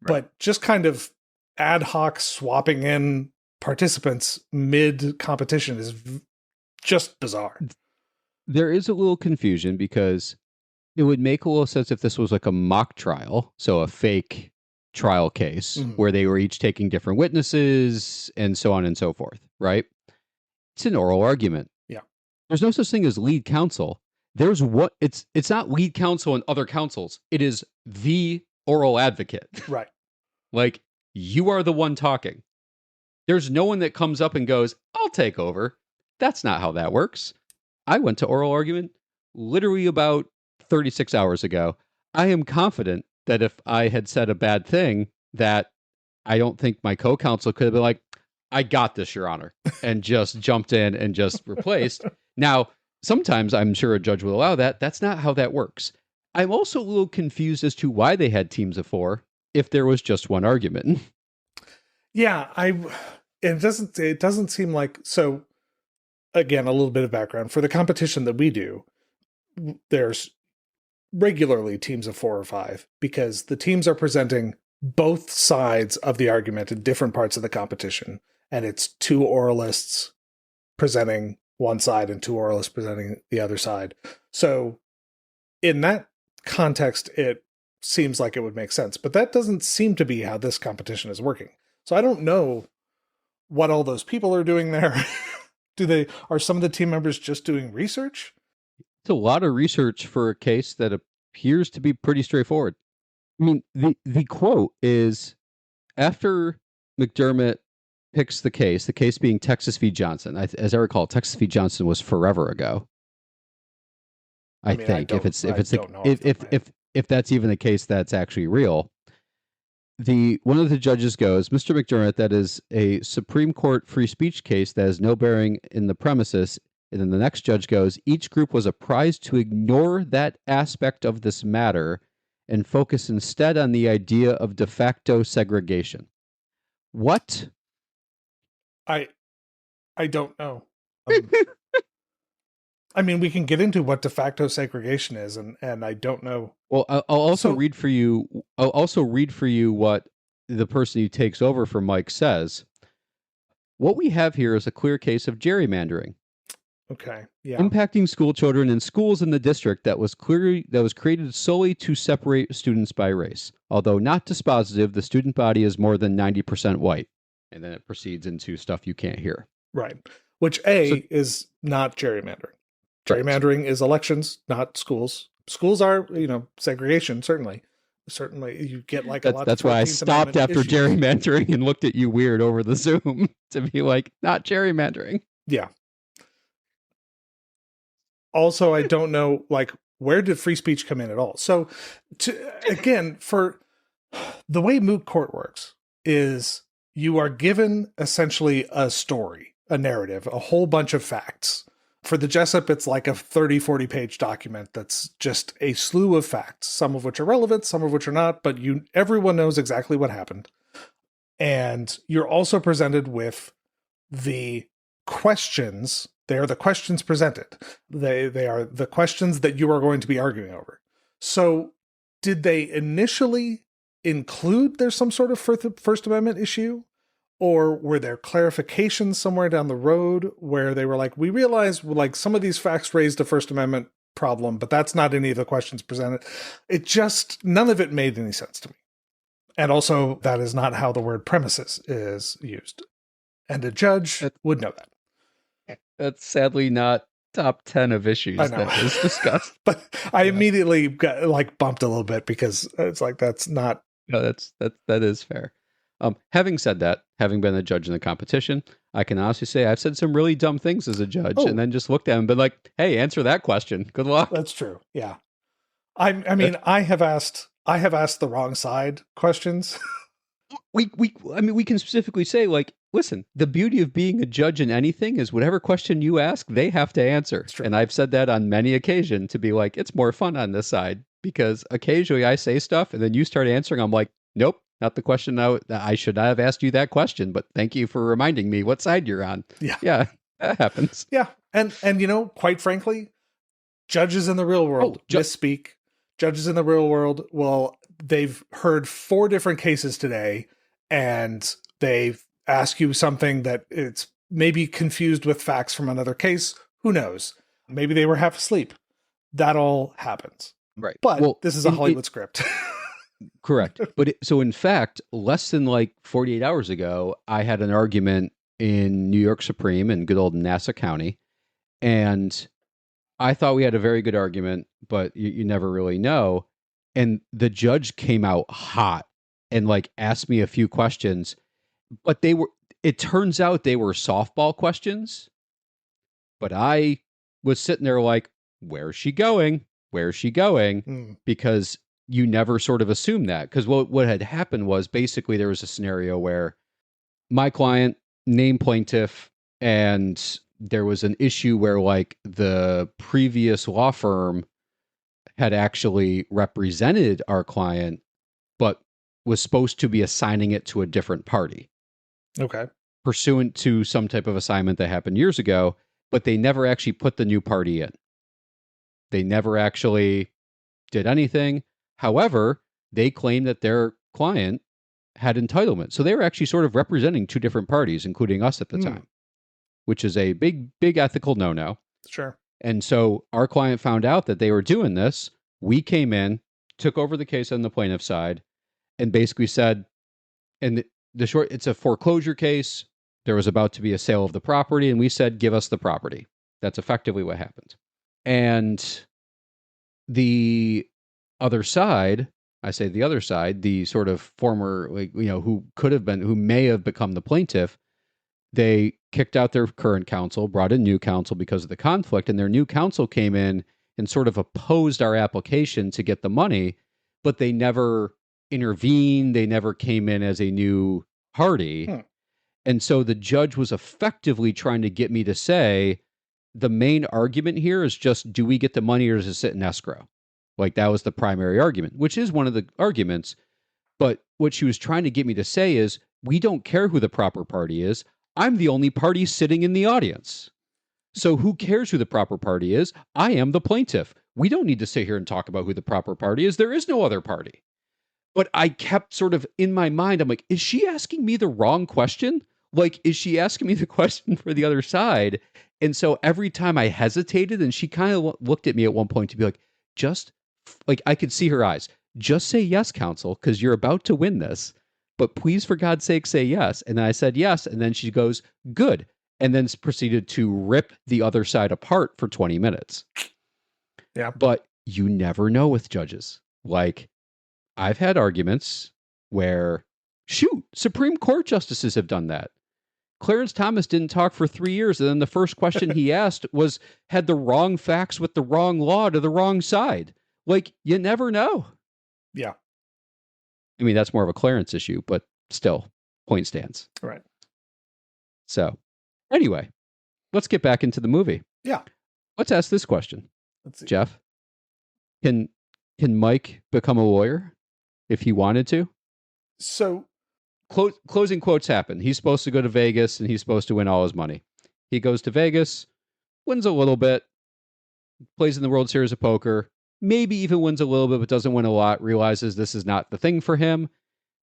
Right. But just kind of ad hoc swapping in participants mid-competition is just bizarre. There is a little confusion because it would make a little sense if this was like a mock trial, so a fake trial case where they were each taking different witnesses and so on and so forth, right? It's an oral argument. Yeah. There's no such thing as lead counsel. There's what it's not lead counsel and other counsels. It is the oral advocate. Right. Like, you are the one talking. There's no one that comes up and goes, I'll take over. That's not how that works. I went to oral argument literally about 36 hours ago. I am confident that if I had said a bad thing, that I don't think my co-counsel could have been like, I got this, Your Honor, and just jumped in and just replaced. Now, sometimes I'm sure a judge will allow that. That's not how that works. I'm also a little confused as to why they had teams of 4 if there was just one argument. Yeah, it doesn't seem like, so again, a little bit of background for the competition that we do. There's regularly teams of 4 or 5 because the teams are presenting both sides of the argument in different parts of the competition. And it's 2 oralists presenting one side and 2 oralists presenting the other side. So in that context, it seems like it would make sense, but that doesn't seem to be how this competition is working. So I don't know what all those people are doing there. Are some of the team members just doing research? It's a lot of research for a case that appears to be pretty straightforward. I mean, the quote is, after McDermott picks the case being Texas v. Johnson. As I recall, Texas v. Johnson was forever ago. I think if that's even the case that's actually real. One of the judges goes, Mr. McDermott, that is a Supreme Court free speech case that has no bearing in the premises. And then the next judge goes, each group was apprised to ignore that aspect of this matter and focus instead on the idea of de facto segregation. What? I don't know. I mean, we can get into what de facto segregation is, and I don't know. Well, I'll also read for you. I'll also read for you what the person who takes over for Mike says. What we have here is a clear case of gerrymandering. Okay. Yeah. Impacting school children in schools in the district that was created solely to separate students by race. Although not dispositive, the student body is more than 90% white. And then it proceeds into stuff you can't hear. Right. Which is not gerrymandering. Gerrymandering is elections, not schools. Schools are, segregation, certainly. Certainly, you get like a lot. That's why I stopped after gerrymandering and looked at you weird over the Zoom to be like, not gerrymandering. Yeah. Also, I don't know, where did free speech come in at all? So, for the way moot court works is you are given essentially a story, a narrative, a whole bunch of facts. For the Jessup, it's like a 30, 40-page document that's just a slew of facts, some of which are relevant, some of which are not, but everyone knows exactly what happened. And you're also presented with the questions. They are the questions presented. They are the questions that you are going to be arguing over. So did they initially include there's some sort of First Amendment issue? Or were there clarifications somewhere down the road where they were like, we realized some of these facts raised a First Amendment problem, but that's not any of the questions presented. None of it made any sense to me. And also, that is not how the word premises is used. And a judge would know that. That's sadly not top 10 of issues that is discussed. But I immediately got bumped a little bit because it's like, that's not. No, that is fair. Having said that, having been a judge in the competition, I can honestly say I've said some really dumb things as a judge and then just looked at him and been like, hey, answer that question. Good luck. That's true. Yeah. I mean, I have asked the wrong side questions. We can specifically say, listen, the beauty of being a judge in anything is whatever question you ask, they have to answer. And I've said that on many occasions to be like, it's more fun on this side because occasionally I say stuff and then you start answering. I'm like, nope, not the question. I should not have asked you that question, but thank you for reminding me what side you're on. Yeah, that happens. Yeah. And quite frankly, judges in the real world misspeak. Judges in the real world, well, they've heard 4 different cases today, and they've asked you something that it's maybe confused with facts from another case. Who knows? Maybe they were half asleep. That all happens. Right. But this is a Hollywood script. Correct. But so in fact, less than like 48 hours ago, I had an argument in New York Supreme in good old Nassau County. And I thought we had a very good argument, but you never really know. And the judge came out hot and like asked me a few questions, but it turns out they were softball questions. But I was sitting there like, where's she going? Where's she going? Because you never sort of assume that. Because what had happened was basically there was a scenario where my client, named plaintiff, and there was an issue where like the previous law firm had actually represented our client, but was supposed to be assigning it to a different party. Okay. Pursuant to some type of assignment that happened years ago, but they never actually put the new party in. They never actually did anything. However, they claimed that their client had entitlement. So they were actually sort of representing 2 different parties, including us at the time, which is a big ethical no-no. Sure. And so our client found out that they were doing this. We came in, took over the case on the plaintiff's side, and basically said, and it's a foreclosure case. There was about to be a sale of the property, and we said, give us the property. That's effectively what happened. And the other side, I say the other side, the sort of former, who may have become the plaintiff, they kicked out their current counsel, brought in new counsel because of the conflict, and their new counsel came in and sort of opposed our application to get the money, but they never intervened. They never came in as a new party. And so the judge was effectively trying to get me to say, the main argument here is just, do we get the money or does it sit in escrow? Like that was the primary argument, which is one of the arguments. But what she was trying to get me to say is, we don't care who the proper party is. I'm the only party sitting in the audience. So who cares who the proper party is? I am the plaintiff. We don't need to sit here and talk about who the proper party is. There is no other party. But I kept sort of in my mind, I'm like, is she asking me the wrong question? Like, is she asking me the question for the other side? And so every time I hesitated, and she kind of looked at me at one point to be like, just like, I could see her eyes, just say yes, counsel, because you're about to win this. But please, for God's sake, say yes. And then I said yes. And then she goes, good. And then proceeded to rip the other side apart for 20 minutes. Yeah. But you never know with judges. Like, I've had arguments where, Supreme Court justices have done that. Clarence Thomas didn't talk for 3 years, and then the first question he asked had the wrong facts with the wrong law to the wrong side. Like, you never know. Yeah. I mean, that's more of a Clarence issue, but still, point stands. Right. So, anyway, let's get back into the movie. Yeah. Let's ask this question. Let's see. Geoff, can Mike become a lawyer if he wanted to? So, closing quotes happen. He's supposed to go to Vegas, and he's supposed to win all his money. He goes to Vegas, wins a little bit, plays in the World Series of Poker, maybe even wins a little bit, but doesn't win a lot, realizes this is not the thing for him,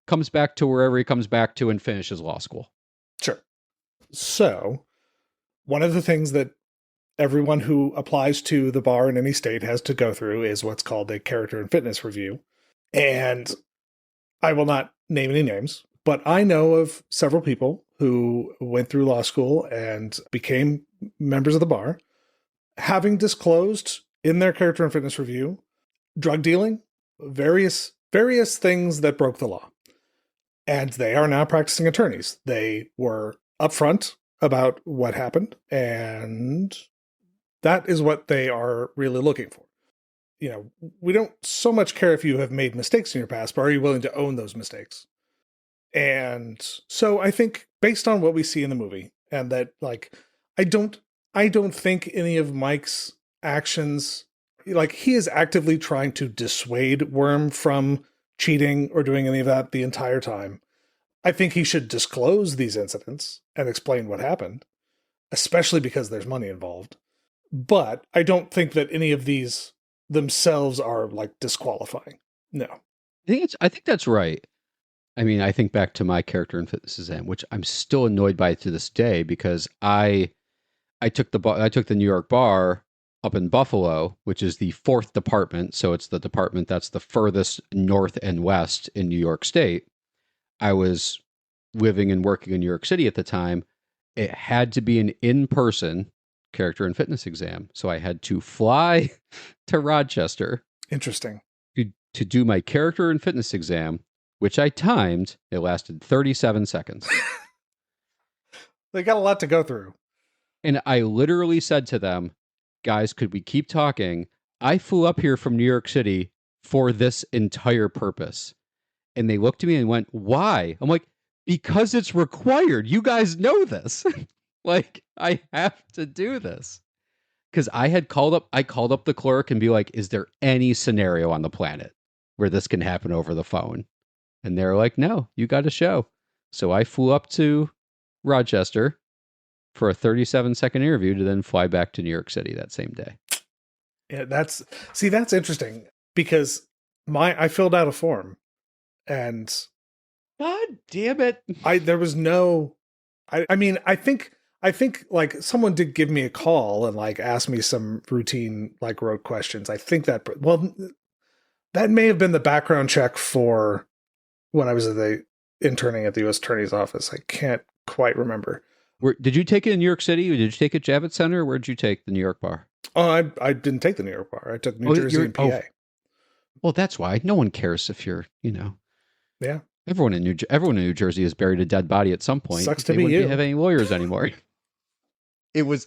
comes back to wherever he comes back to and finishes law school. Sure. So, one of the things that everyone who applies to the bar in any state has to go through is what's called a character and fitness review. And I will not name any names, but I know of several people who went through law school and became members of the bar, having disclosed in their character and fitness review drug dealing, various things that broke the law. And they are now practicing attorneys. They were upfront about what happened, and that is what they are really looking for. You know, we don't so much care if you have made mistakes in your past, but are you willing to own those mistakes? And so I think based on what we see in the movie, and that, like, I don't think any of Mike's actions like, he is actively trying to dissuade Worm from cheating or doing any of that the entire time. I think he should disclose these incidents and explain what happened, especially because there's money involved. But I don't think that any of these themselves are like disqualifying. No. I think that's right. I mean, I think back to my character in Fitness Exam, which I'm still annoyed by to this day, because I took the New York bar up in Buffalo, which is the 4th department. So it's the department that's the furthest north and west in New York State. I was living and working in New York City at the time. It had to be an in-person character and fitness exam. So I had to fly to Rochester. Interesting. To do my character and fitness exam, which I timed. It lasted 37 seconds. They got a lot to go through. And I literally said to them, guys, could we keep talking? I flew up here from New York City for this entire purpose. And they looked at me and went, why? I'm like, because it's required. You guys know this. Like, I have to do this. Because I called up the clerk and be like, is there any scenario on the planet where this can happen over the phone? And they're like, no, you got to show. So I flew up to Rochester for a 37-second interview to then fly back to New York City that same day. Yeah, that's interesting, because I filled out a form, and God damn it. There was no, I mean, I think like someone did give me a call and like ask me some routine like rote questions. I think that may have been the background check for when I was interning at the U.S. Attorney's Office. I can't quite remember. Did you take it in New York City, or did you take it Javits Center, or where did you take the New York bar? Oh, I didn't take the New York bar. I took New Jersey and PA. Well, that's why. No one cares if you're, Yeah. Everyone in New Jersey has buried a dead body at some point. Sucks to they be wouldn't you. Have any lawyers anymore. It was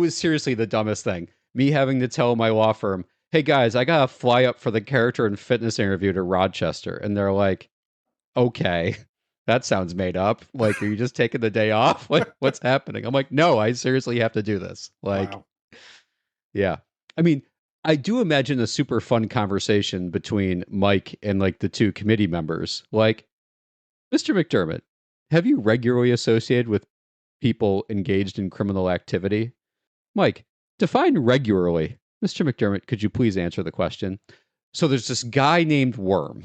seriously the dumbest thing. Me having to tell my law firm, hey guys, I gotta fly up for the character and fitness interview to Rochester. And they're like, okay, that sounds made up. Like, are you just taking the day off? Like, what's happening? I'm like, no, I seriously have to do this. Like, wow. Yeah. I mean, I do imagine a super fun conversation between Mike and like the two committee members. Like, Mr. McDermott, have you regularly associated with people engaged in criminal activity? Mike, define regularly. Mr. McDermott, could you please answer the question? So there's this guy named Worm.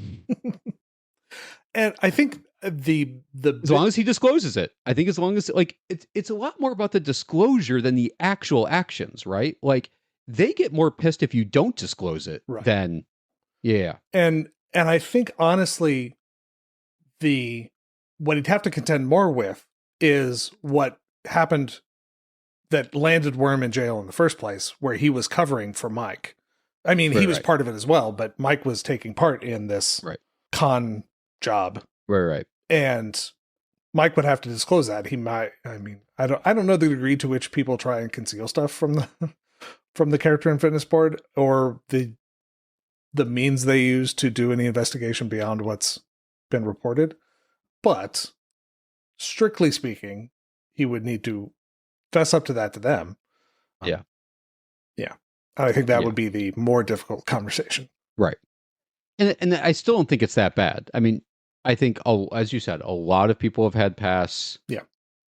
And I think the as long as he discloses it, I think as long as like it's a lot more about the disclosure than the actual actions, right? Like, they get more pissed if you don't disclose it than, yeah. And I think honestly, what he'd have to contend more with is what happened that landed Worm in jail in the first place, where he was covering for Mike. I mean, he was part of it as well, but Mike was taking part in this con job. Right. And Mike would have to disclose that. He might, I mean, I don't know the degree to which people try and conceal stuff from the character and fitness board, or the means they use to do any investigation beyond what's been reported. But strictly speaking, he would need to fess up to that to them. Yeah. I think that would be the more difficult conversation. Right. And I still don't think it's that bad. I mean, I think, as you said, a lot of people have had pasts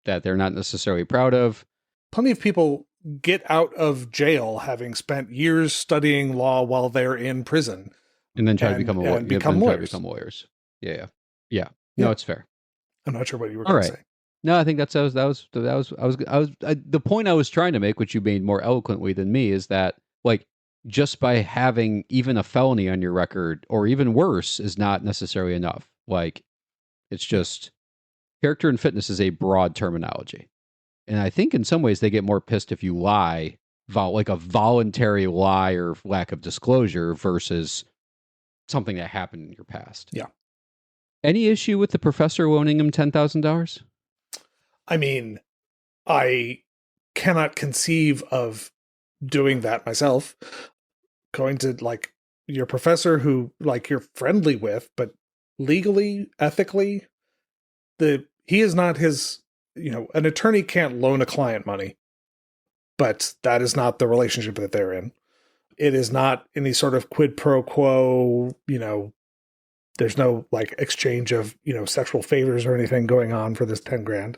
that they're not necessarily proud of. Plenty of people get out of jail having spent years studying law while they're in prison, and then try to become lawyers. Yeah. No, it's fair. I'm not sure what you were going to say. No, I think that was the point I was trying to make, which you made more eloquently than me, is that like, just by having even a felony on your record, or even worse, is not necessarily enough. Like, it's just, character and fitness is a broad terminology. And I think in some ways they get more pissed if you lie, like a voluntary lie or lack of disclosure, versus something that happened in your past. Yeah. Any issue with the professor loaning him $10,000? I mean, I cannot conceive of doing that myself. Going to like your professor who like you're friendly with, but legally, ethically, he is not his, an attorney can't loan a client money, but that is not the relationship that they're in. it is not any sort of quid pro quo, there's no like exchange of, sexual favors or anything going on for this 10 grand.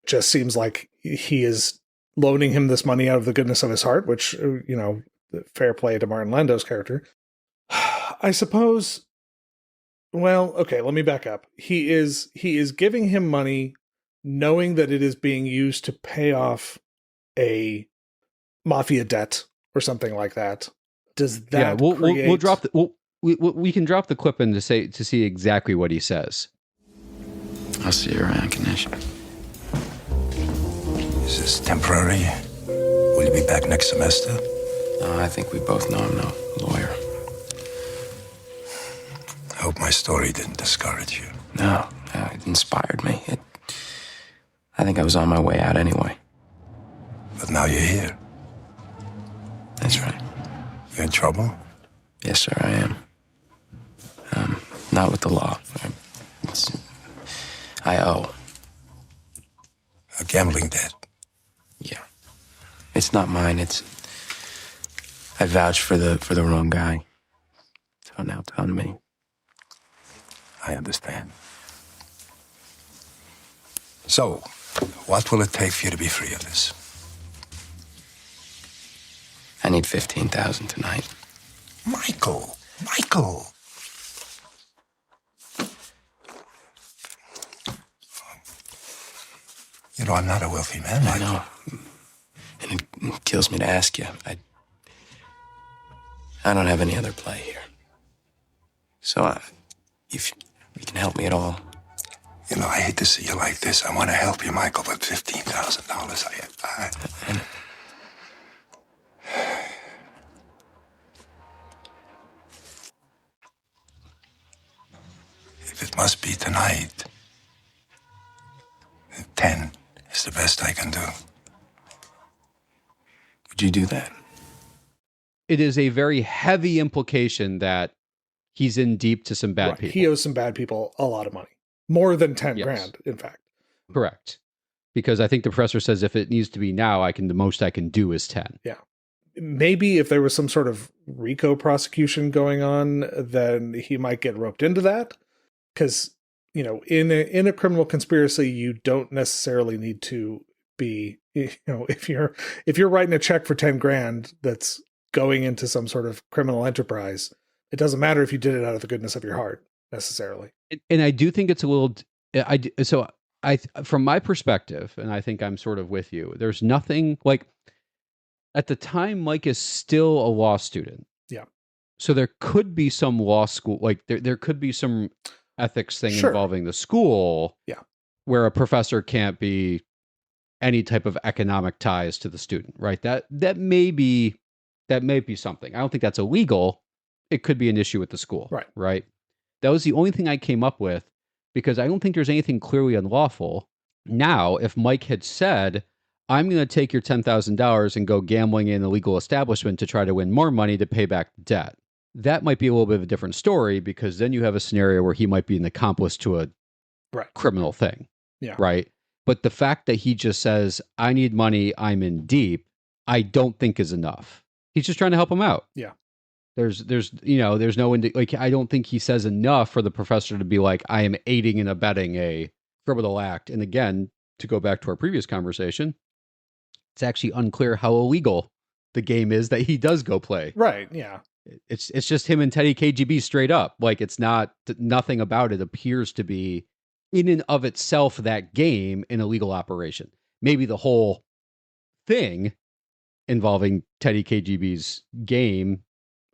Just seems like he is loaning him this money out of the goodness of his heart, which, fair play to Martin Lando's character. I suppose, well, okay, let me back up. He is giving him money knowing that it is being used to pay off a mafia debt or something like that. Does that we'll drop the we can drop the clip in to see exactly what he says. I'll see you around, Ganesh. Is this temporary? Will you be back next semester? No, I think we both know I'm no lawyer. I hope my story didn't discourage you. No, it inspired me. I think I was on my way out anyway. But now you're here. That's right. You in trouble? Yes, sir, I am. Not with the law. I owe. A gambling debt? Yeah. It's not mine. I vouched for the wrong guy. So now it's on me. I understand. So, what will it take for you to be free of this? I need $15,000 tonight. Michael! I'm not a wealthy man, Michael. I know. And it kills me to ask you. I don't have any other play here. So, if you can help me at all. I hate to see you like this. I want to help you, Michael, but $15,000, I If it must be tonight, 10 is the best I can do. Would you do that? It is a very heavy implication that he's in deep to some bad people. He owes some bad people a lot of money. More than 10 grand, in fact. Correct. Because I think the professor says if it needs to be now, the most I can do is 10. Yeah. Maybe if there was some sort of RICO prosecution going on, then he might get roped into that. Because, in a criminal conspiracy, you don't necessarily need to be, if you're writing a check for 10 grand that's going into some sort of criminal enterprise, it doesn't matter if you did it out of the goodness of your heart necessarily. And I do think it's a little, from my perspective, and I think I'm sort of with you, there's nothing like at the time, Mike is still a law student. Yeah. So there could be some law school, like there could be some ethics thing involving the school. Yeah. Where a professor can't be any type of economic ties to the student, right? That may be something. I don't think that's illegal. It could be an issue with the school. Right. That was the only thing I came up with because I don't think there's anything clearly unlawful. Now, if Mike had said, I'm going to take your $10,000 and go gambling in a legal establishment to try to win more money to pay back the debt, that might be a little bit of a different story because then you have a scenario where he might be an accomplice to a criminal thing. Yeah. Right. But the fact that he just says, I need money, I'm in deep, I don't think is enough. He's just trying to help him out. Yeah. There's no, I don't think he says enough for the professor to be like, I am aiding and abetting a criminal act. And again, to go back to our previous conversation, it's actually unclear how illegal the game is that he does go play. Right. Yeah. It's just him and Teddy KGB straight up. Like nothing about it appears to be in and of itself that game an illegal operation. Maybe the whole thing involving Teddy KGB's game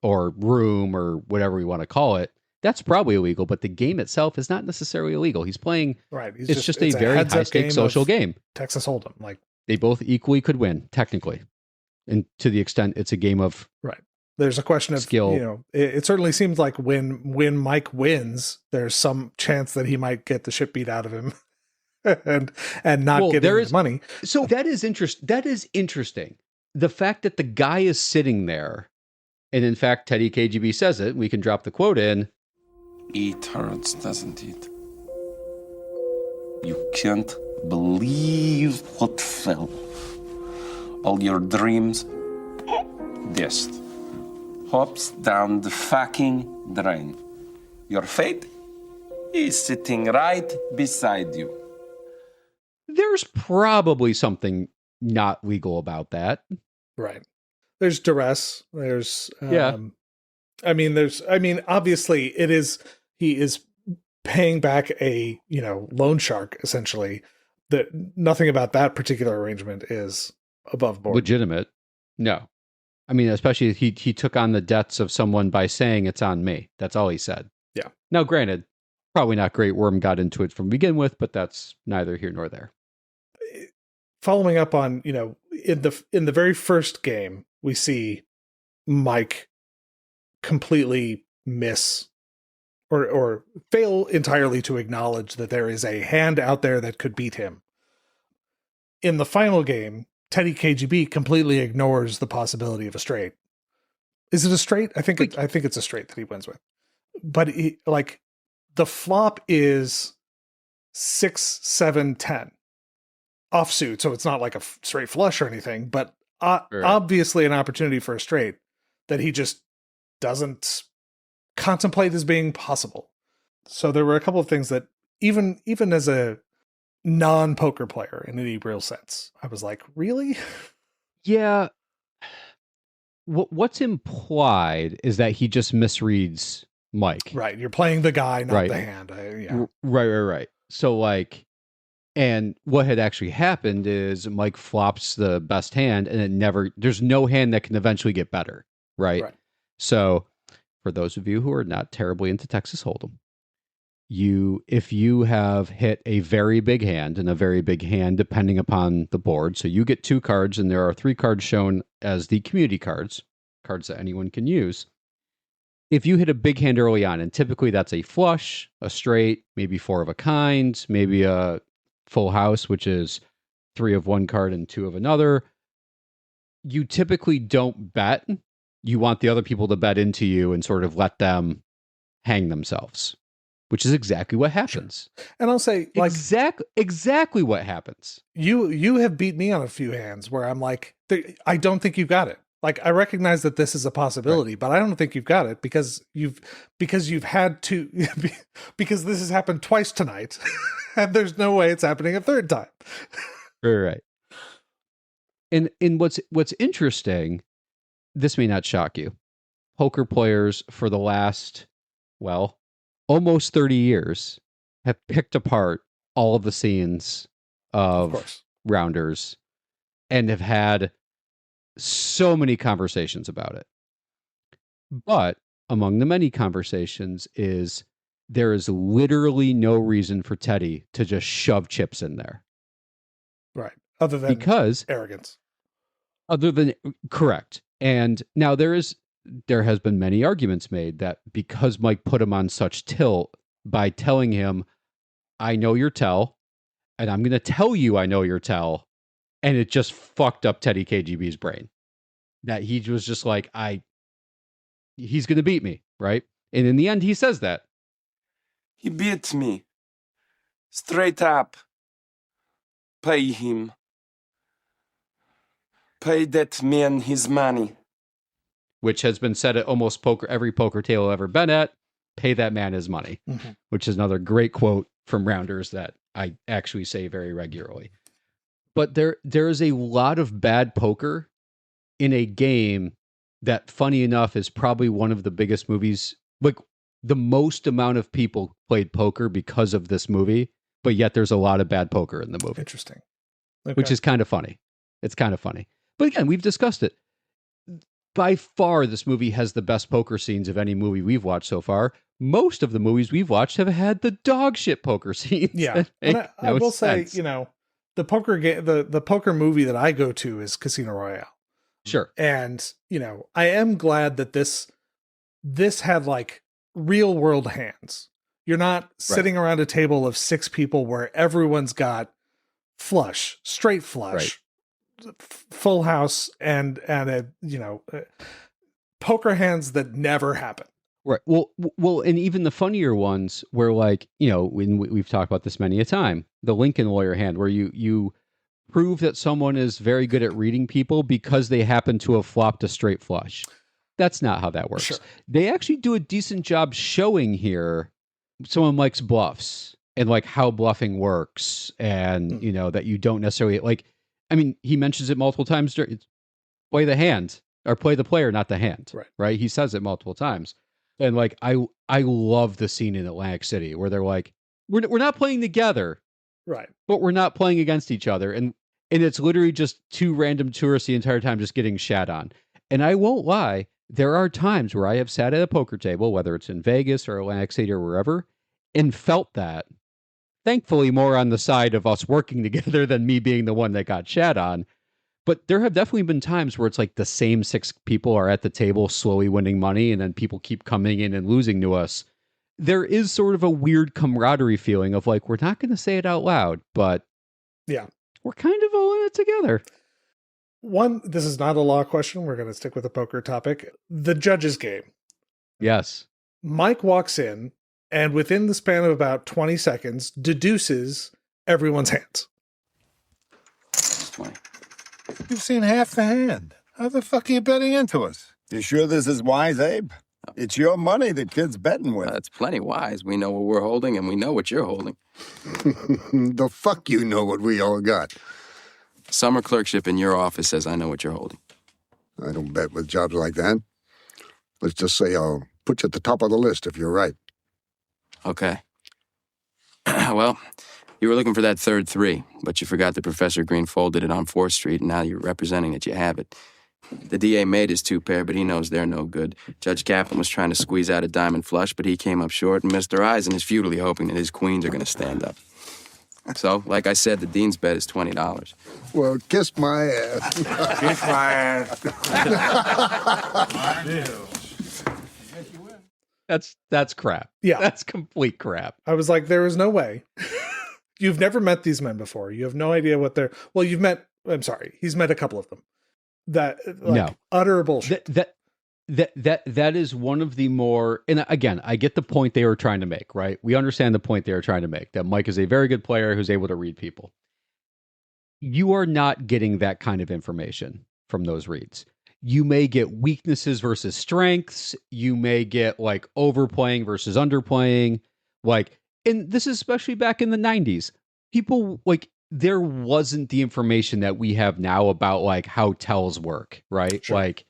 or room or whatever we want to call it, that's probably illegal, but the game itself is not necessarily illegal. He's playing, right. It's just a very high-stakes social game. Texas Hold'em. Like they both equally could win, technically. And to the extent it's a game of there's a question of skill. It certainly seems like when Mike wins, there's some chance that he might get the shit beat out of him and not get the money. So that is interesting. The fact that the guy is sitting there, and in fact, Teddy KGB says it, we can drop the quote in. It hurts, doesn't it? You can't believe what fell. All your dreams, dust. hops down the fucking drain. Your fate is sitting right beside you. There's probably something not legal about that. Right. There's duress. There's Yeah. Obviously he is paying back a, loan shark essentially. That nothing about that particular arrangement is above board. Legitimate. No. I mean, especially he took on the debts of someone by saying it's on me. That's all he said. Yeah. Now, granted, probably not great. Worm got into it from begin with, but that's neither here nor there. Following up on, in the very first game, we see Mike completely miss or fail entirely to acknowledge that there is a hand out there that could beat him. In the final game, Teddy KGB completely ignores the possibility of a straight. Is it a straight? I think it's a straight that he wins with. But the flop is 6, 7, 10 offsuit, so it's not like a straight flush or anything, but obviously an opportunity for a straight that he just doesn't contemplate as being possible. So there were a couple of things that even as a non-poker player in any real sense, I was like, really? Yeah. What's implied is that he just misreads Mike. Right. You're playing the guy, not the hand. Right. So and what had actually happened is Mike flops the best hand and there's no hand that can eventually get better. Right. So for those of you who are not terribly into Texas Hold'em, if you have hit a very big hand and a very big hand, depending upon the board, so you get 2 cards and there are 3 cards shown as the community cards that anyone can use. If you hit a big hand early on, and typically that's a flush, a straight, maybe 4 of a kind, maybe a full house, which is 3 of one card and 2 of another, you typically don't bet. You want the other people to bet into you and sort of let them hang themselves, which is exactly what happens. Sure. And I'll say, exactly what happens. You have beat me on a few hands where I'm like, I don't think you've got it. Like, I recognize that this is a possibility, but I don't think you've got it because you've had to, because this has happened twice tonight, and there's no way it's happening a third time. Right. And what's interesting, this may not shock you. Poker players for the last, almost 30 years have picked apart all of the scenes of Rounders and have had so many conversations about it. But among the many conversations is there is literally no reason for Teddy to just shove chips in there. Right. Other than arrogance. Correct. And now there has been many arguments made that because Mike put him on such tilt by telling him, I know your tell, and I'm going to tell you I know your tell, and it just fucked up Teddy KGB's brain. That he was just like, he's going to beat me, right? And in the end, he says that. He beat me. Straight up. Pay him. Pay that man his money. Which has been said at almost every poker table I've ever been at. Pay that man his money. Mm-hmm. Which is another great quote from Rounders that I actually say very regularly. But there is a lot of bad poker in a game that, funny enough, is probably one of the biggest movies. Like, the most amount of people played poker because of this movie, but yet there's a lot of bad poker in the movie. Interesting. Okay. Which is kind of funny. It's kind of funny. But again, we've discussed it. By far, this movie has the best poker scenes of any movie we've watched so far. Most of the movies we've watched have had the dog shit poker scenes. Yeah. And I will say, the poker game, the poker movie that I go to is Casino Royale. Sure. And, I am glad that this had like real world hands. You're not sitting around a table of 6 people where everyone's got flush, straight flush, full house, and poker hands that never happen. Right. Well, and even the funnier ones where, like, when we've talked about this many a time, the Lincoln Lawyer hand, where you prove that someone is very good at reading people because they happen to have flopped a straight flush. That's not how that works. Sure. They actually do a decent job showing here someone likes bluffs and like how bluffing works, and you know that you don't necessarily like. I mean, he mentions it multiple times. Play the hand or play the player, not the hand. Right. He says it multiple times, and like I love the scene in Atlantic City where they're like, we're not playing together, right? But we're not playing against each other, and it's literally just two random tourists the entire time just getting shat on. And I won't lie, there are times where I have sat at a poker table, whether it's in Vegas or Atlantic City or wherever, and felt that. Thankfully, more on the side of us working together than me being the one that got shat on. But there have definitely been times where it's like the same 6 people are at the table slowly winning money, and then people keep coming in and losing to us. There is sort of a weird camaraderie feeling of like, we're not going to say it out loud, but yeah, we're kind of all in it together. This is not a law question. We're going to stick with the poker topic. The judge's game. Yes. Mike walks in and within the span of about 20 seconds deduces everyone's hands. It's 20. You've seen half the hand. How the fuck are you betting into us? You sure this is wise, Abe? It's your money that kid's betting with. That's plenty wise. We know what we're holding, and we know what you're holding. The fuck you know what we all got. Summer clerkship in your office says I know what you're holding. I don't bet with jobs like that. Let's just say I'll put you at the top of the list if you're right. Okay. Well, you were looking for that third 3, but you forgot that Professor Green folded it on 4th Street, and now you're representing that you have it. The DA made his 2 pair, but he knows they're no good. Judge Kaplan was trying to squeeze out a diamond flush, but he came up short, and Mr. Eisen is futilely hoping that his queens are going to stand up. So, like I said, the dean's bet is $20. Well, kiss my ass. Kiss my ass. That's crap. Yeah. That's complete crap. I was like, there is no way. You've never met these men before. You have no idea what they're... Well, he's met a couple of them. That, like, no. Utter bullshit. That is one of the more... And again, I get the point they were trying to make, right? We understand the point they were trying to make, that Mike is a very good player who's able to read people. You are not getting that kind of information from those reads. You may get weaknesses versus strengths. You may get like overplaying versus underplaying. Like, and this is especially back in the 90s. People like, there wasn't the information that we have now about like how tells work, right? Sure. Like,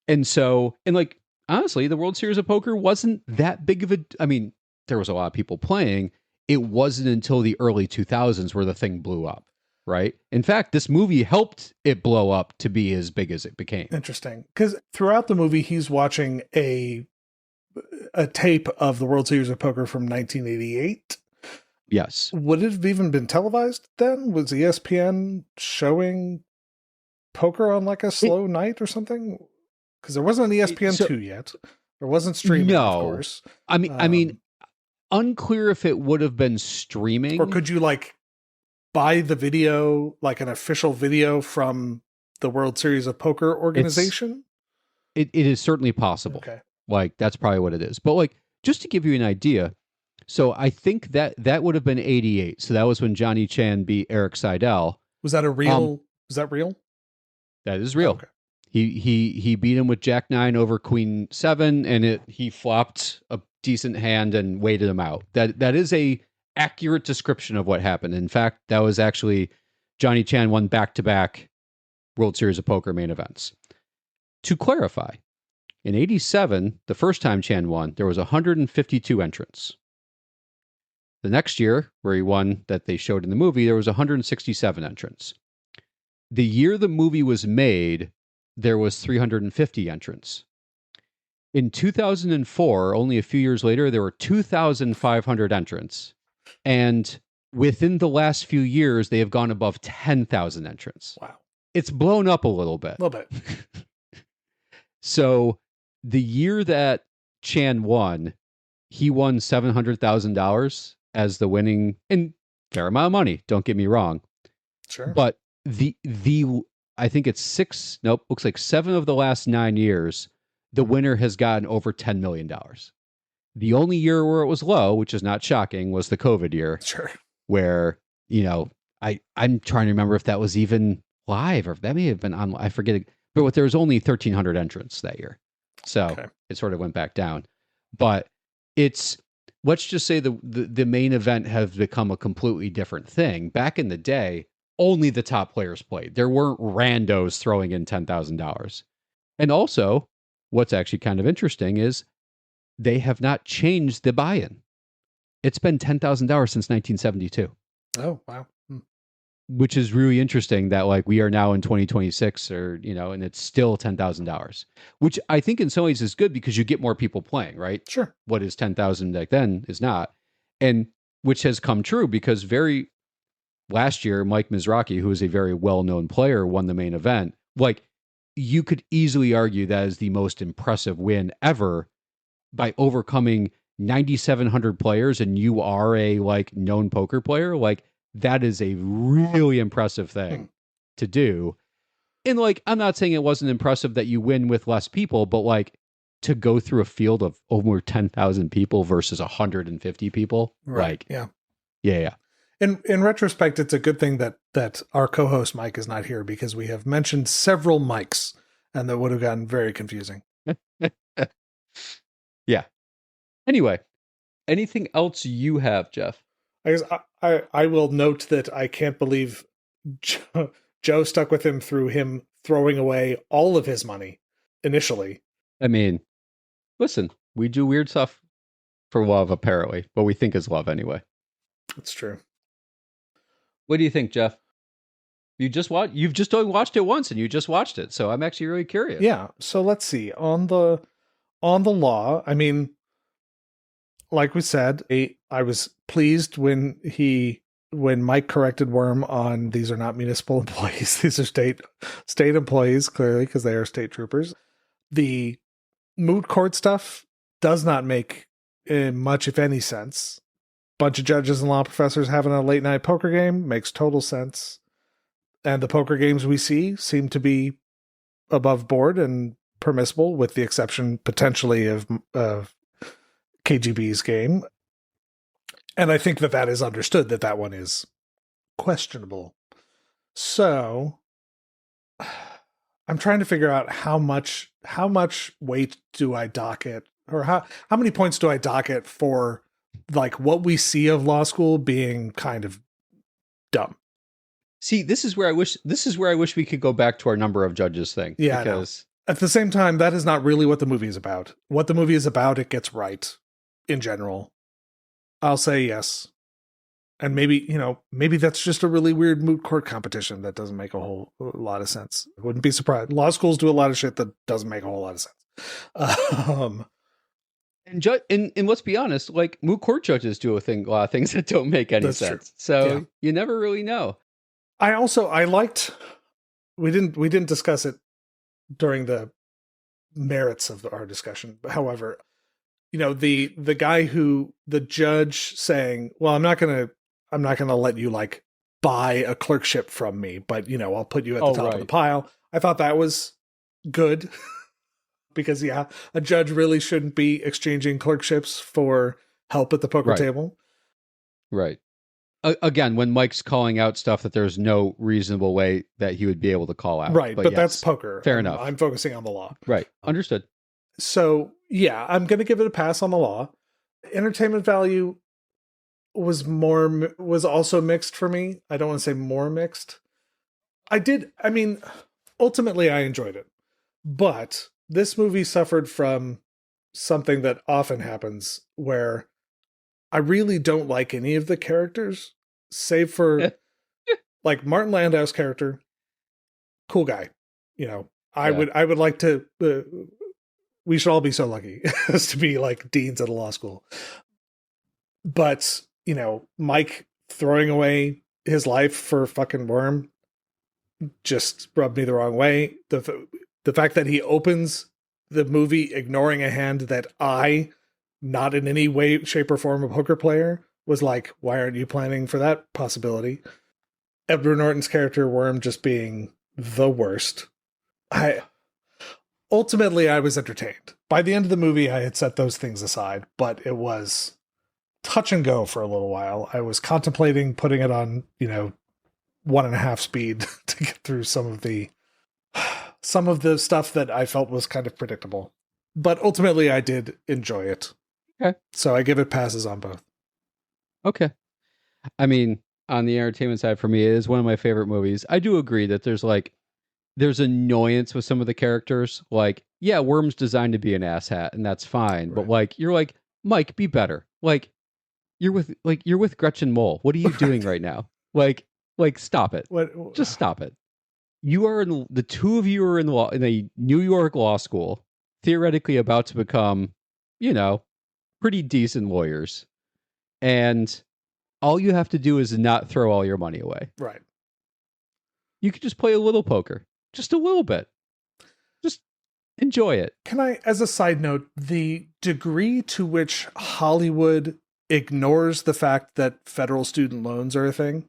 and so, and like, honestly, the World Series of Poker wasn't that big of a, I mean, there was a lot of people playing. It wasn't until the early 2000s where the thing blew up. Right. In fact, this movie helped it blow up to be as big as it became. Interesting. Because throughout the movie, he's watching a tape of the World Series of Poker from 1988. Yes. Would it have even been televised then? Was ESPN showing poker on like a slow night or something? Because there wasn't an ESPN 2 yet. There wasn't streaming, of course. I mean, unclear if it would have been streaming. Or could you like buy the video, like an official video from the World Series of Poker organization? It is certainly possible. Okay. Like, that's probably what it is. But like, just to give you an idea, so I think that would have been 88. So that was when Johnny Chan beat Eric Seidel. Was that a real, is that real? That is real. Okay. He beat him with Jack 9 over Queen 7, and he flopped a decent hand and waited him out. That is a accurate description of what happened. In fact, that was actually Johnny Chan won back-to-back World Series of Poker main events. To clarify, in 87, the first time Chan won, there was 152 entrants. The next year, where he won that they showed in the movie, there was 167 entrants. The year the movie was made, there was 350 entrants. In 2004, only a few years later, there were 2,500 entrants. And within the last few years, they have gone above 10,000 entrants. Wow. It's blown up a little bit. A little bit. So the year that Chan won, he won $700,000 as the winning, and fair amount of money, don't get me wrong. Sure. But the I think it's looks like 7 of the last 9 years, the winner has gotten over $10 million. The only year where it was low, which is not shocking, was the COVID year. Sure. Where, I'm trying to remember if that was even live or if that may have been on, I forget it. But there was only 1,300 entrants that year. So it sort of went back down. But it's, let's just say the main event has become a completely different thing. Back in the day, only the top players played. There weren't randos throwing in $10,000. And also, what's actually kind of interesting is they have not changed the buy-in. It's been $10,000 since 1972. Oh, wow. Which is really interesting that like we are now in 2026 or, and it's still $10,000, which I think in some ways is good because you get more people playing, right? Sure. What is 10,000 back then is not. And which has come true because last year, Mike Mizrachi, who is a very well-known player, won the main event. Like, you could easily argue that is the most impressive win ever by overcoming 9,700 players, and you are a like known poker player. Like, that is a really impressive thing to do. And like, I'm not saying it wasn't impressive that you win with less people, but like to go through a field of over 10,000 people versus 150 people. Right. Like, yeah. Yeah. In retrospect, it's a good thing that our co-host Mike is not here because we have mentioned several Mikes and that would have gotten very confusing. Yeah. Anyway, anything else you have, Jeff? I guess I will note that I can't believe Joe stuck with him through him throwing away all of his money initially. I mean, listen, we do weird stuff for love, apparently, but we think is love anyway. That's true. What do you think, Jeff? You've just only watched it once and you just watched it. So I'm actually really curious. Yeah. So let's see on the law. I mean, like we said, I was pleased when Mike corrected Worm on these are not municipal employees. These are state employees, clearly, because they are state troopers. The moot court stuff does not make much, if any, sense. Bunch of judges and law professors having a late night poker game makes total sense. And the poker games we see seem to be above board and permissible, with the exception potentially of KGB's game. And I think that is understood that one is questionable. So I'm trying to figure out how much weight do I dock it, or how many points do I dock it for like what we see of law school being kind of dumb. See, this is where I wish we could go back to our number of judges thing. Yeah, because at the same time, that is not really what the movie is about. What the movie is about, it gets right in general. I'll say yes. And maybe that's just a really weird moot court competition that doesn't make a whole lot of sense. I wouldn't be surprised. Law schools do a lot of shit that doesn't make a whole lot of sense. And let's be honest, like moot court judges do a lot of things that don't make any sense. True. So you never really know. I liked, we didn't discuss it during the merits of our discussion. However, the guy the judge saying, well, I'm not going to let you like buy a clerkship from me, but I'll put you at the top of the pile. I thought that was good because a judge really shouldn't be exchanging clerkships for help at the poker table. Right. Again, when Mike's calling out stuff that there's no reasonable way that he would be able to call out. Right. But that's poker. Fair enough. I'm focusing on the law. Right. Understood. So yeah, I'm going to give it a pass on the law. Entertainment value was also mixed for me. I don't want to say more mixed. Ultimately I enjoyed it, but this movie suffered from something that often happens where I really don't like any of the characters, save for like Martin Landau's character. Cool guy. I would like to, we should all be so lucky as to be like deans at a law school. But, Mike throwing away his life for fucking Worm just rubbed me the wrong way. The fact that he opens the movie ignoring a hand that not in any way, shape, or form a poker player, was like, why aren't you planning for that possibility? Edward Norton's character, Worm, just being the worst. Ultimately, I was entertained. By the end of the movie, I had set those things aside, but it was touch and go for a little while. I was contemplating putting it on, 1.5 speed to get through some of the stuff that I felt was kind of predictable. But ultimately, I did enjoy it. Okay. So I give it passes on both. Okay. I mean, on the entertainment side, for me, it is one of my favorite movies. I do agree that there's annoyance with some of the characters. Like, yeah, Worm's designed to be an asshat, and that's fine. Right. But like, you're like, Mike, be better. Like, you're with Gretchen Mol. What are you doing right now? Like, stop it. Just stop it. You are the two of you are in a New York law school, theoretically about to become, pretty decent lawyers, and all you have to do is not throw all your money away. Right. You could just play a little poker, just a little bit. Just enjoy it. Can I, as a side note, the degree to which Hollywood ignores the fact that federal student loans are a thing?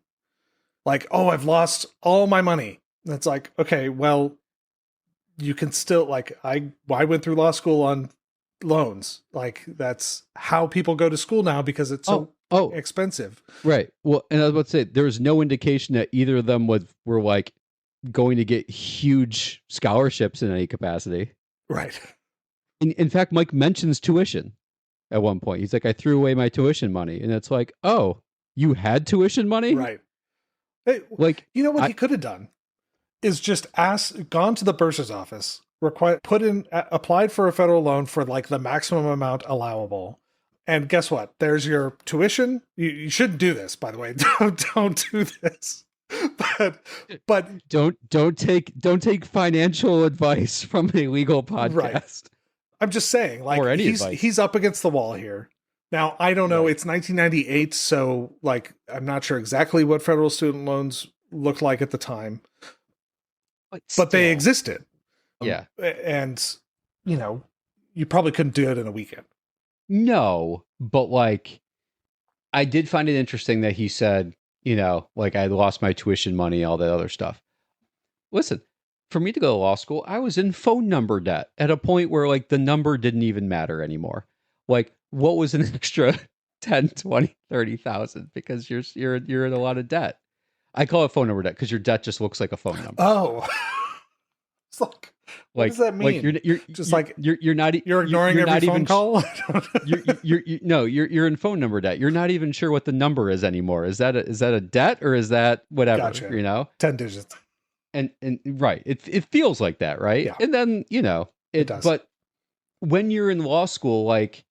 Like, oh, I've lost all my money. That's like, okay, well, you can still, like, I went through law school on loans. Like, that's how people go to school now because it's so expensive. Right. Well, and I was about to say, there was no indication that either of them were like going to get huge scholarships in any capacity. Right. In fact, Mike mentions tuition at one point. He's like, I threw away my tuition money. And it's like, oh, you had tuition money? Right. Hey, like, you know what he could have done is just gone to the bursar's office, applied for a federal loan for like the maximum amount allowable. And guess what? There's your tuition. You shouldn't do this, by the way. Don't do this. But don't take financial advice from a legal podcast. Right. I'm just saying, like, he's up against the wall here. Now, I don't know. Right. It's 1998, so like I'm not sure exactly what federal student loans looked like at the time. But they existed. Yeah. And, you probably couldn't do it in a weekend. No, but like, I did find it interesting that he said, like I lost my tuition money, all that other stuff. Listen, for me to go to law school, I was in phone number debt at a point where like the number didn't even matter anymore. Like, what was an extra 10, 20, 30,000 because you're in a lot of debt. I call it phone number debt because your debt just looks like a phone number. Oh, it's like, what does that mean? Like you're just like you're not ignoring you're every phone call. you're in phone number debt. You're not even sure what the number is anymore. Is that a debt or is that whatever? Gotcha. 10 digits. And right, it feels like that, right? Yeah. And then it does. But when you're in law school, like,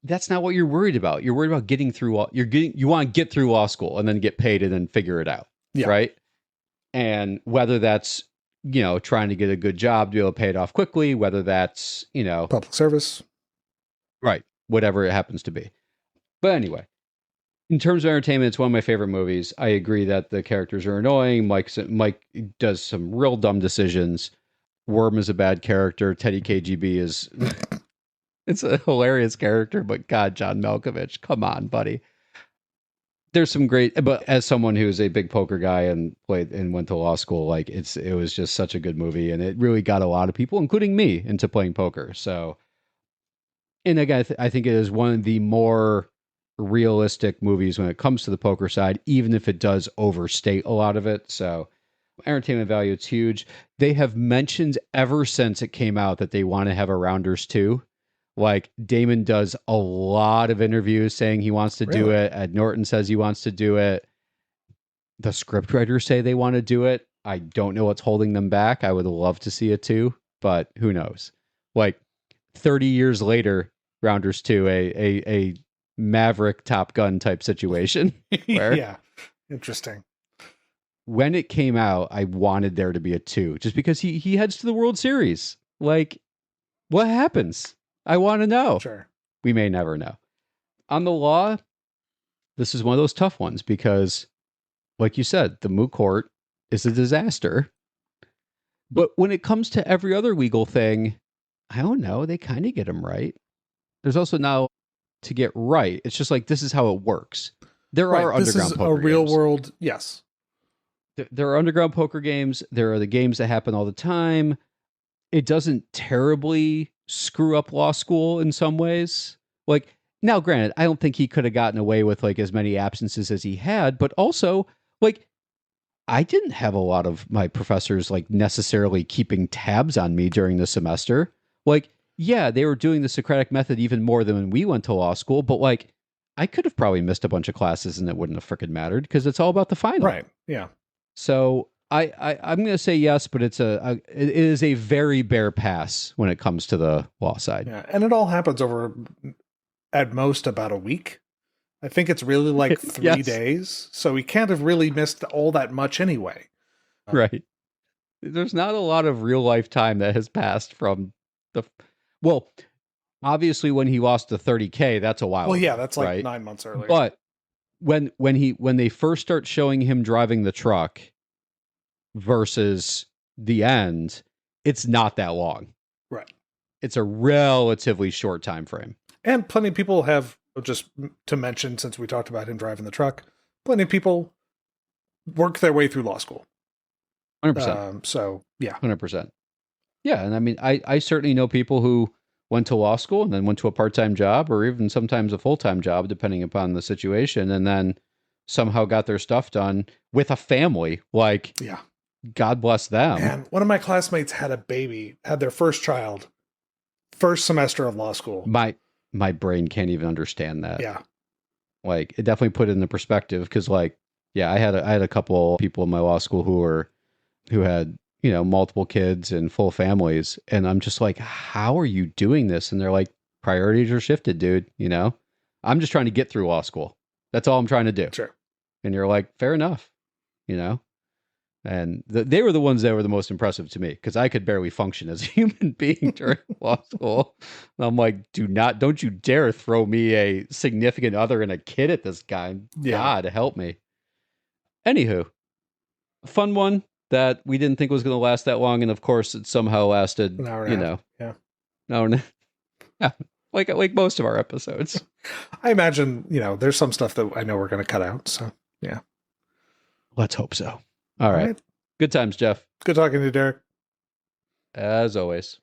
that's not what you're worried about. You're worried about getting through. You want to get through law school and then get paid and then figure it out. Yeah. Right. And whether that's, trying to get a good job to be able to pay it off quickly, whether that's, public service. Right. Whatever it happens to be. But anyway, in terms of entertainment, it's one of my favorite movies. I agree that the characters are annoying. Mike does some real dumb decisions. Worm is a bad character. Teddy KGB is... It's a hilarious character, but God, John Malkovich, come on, buddy. There's some great, but as someone who's a big poker guy and played and went to law school, like it was just such a good movie, and it really got a lot of people, including me, into playing poker. So, and again, I think it is one of the more realistic movies when it comes to the poker side, even if it does overstate a lot of it. So, entertainment value, it's huge. They have mentioned ever since it came out that they want to have a Rounders 2. Like, Damon does a lot of interviews saying he wants to do it. Ed Norton says he wants to do it. The scriptwriters say they want to do it. I don't know what's holding them back. I would love to see it too, but who knows? Like, 30 years later, Rounders 2, a Maverick Top Gun type situation. Where yeah, interesting. When it came out, I wanted there to be a 2, just because he heads to the World Series. Like, what happens? I want to know. Sure. We may never know. On the law, this is one of those tough ones because, like you said, the moot court is a disaster. But when it comes to every other legal thing, I don't know. They kind of get them right. There's also now to get right. It's just like, this is how it works. There are underground poker games. A real world, yes. There are underground poker games. There are the games that happen all the time. It doesn't terribly screw up law school in some ways. Like, now granted, I don't think he could have gotten away with like as many absences as he had, but also like, I didn't have a lot of my professors like necessarily keeping tabs on me during the semester. Like, yeah, they were doing the Socratic method even more than when we went to law school, but like I could have probably missed a bunch of classes and it wouldn't have freaking mattered because it's all about the final. Right. Yeah. So I'm going to say yes, but it is a very bare pass when it comes to the law side. Yeah. And it all happens over at most about a week. I think it's really like 3 Yes. days. So we can't have really missed all that much anyway. Right. There's not a lot of real life time that has passed from well, obviously when he lost the 30K, that's a while. Well, yeah, ago, that's like right? 9 months earlier. But when they first start showing him driving the truck versus the end, it's not that long. Right. It's a relatively short time frame. And plenty of people have, just to mention, since we talked about him driving the truck, plenty of people work their way through law school. 100%. So, yeah. 100%. Yeah, and I mean, I certainly know people who went to law school and then went to a part-time job or even sometimes a full-time job, depending upon the situation, and then somehow got their stuff done with a family. Like, yeah, God bless them. And one of my classmates had their first child, first semester of law school. My brain can't even understand that. Yeah. Like, it definitely put it into perspective because, like, yeah, I had a couple people in my law school who had, you know, multiple kids and full families. And I'm just like, how are you doing this? And they're like, priorities are shifted, dude. You know, I'm just trying to get through law school. That's all I'm trying to do. Sure. And you're like, fair enough, you know? And they were the ones that were the most impressive to me because I could barely function as a human being during law school. And I'm like, don't you dare throw me a significant other and a kid at this guy. Yeah. God help me. Anywho, fun one that we didn't think was going to last that long. And of course it somehow lasted, an hour and a half. Yeah. No, yeah. Like most of our episodes. I imagine, you know, there's some stuff that I know we're going to cut out. So yeah. Let's hope so. All right. Good times, Geoff. Good talking to you, Derek. As always.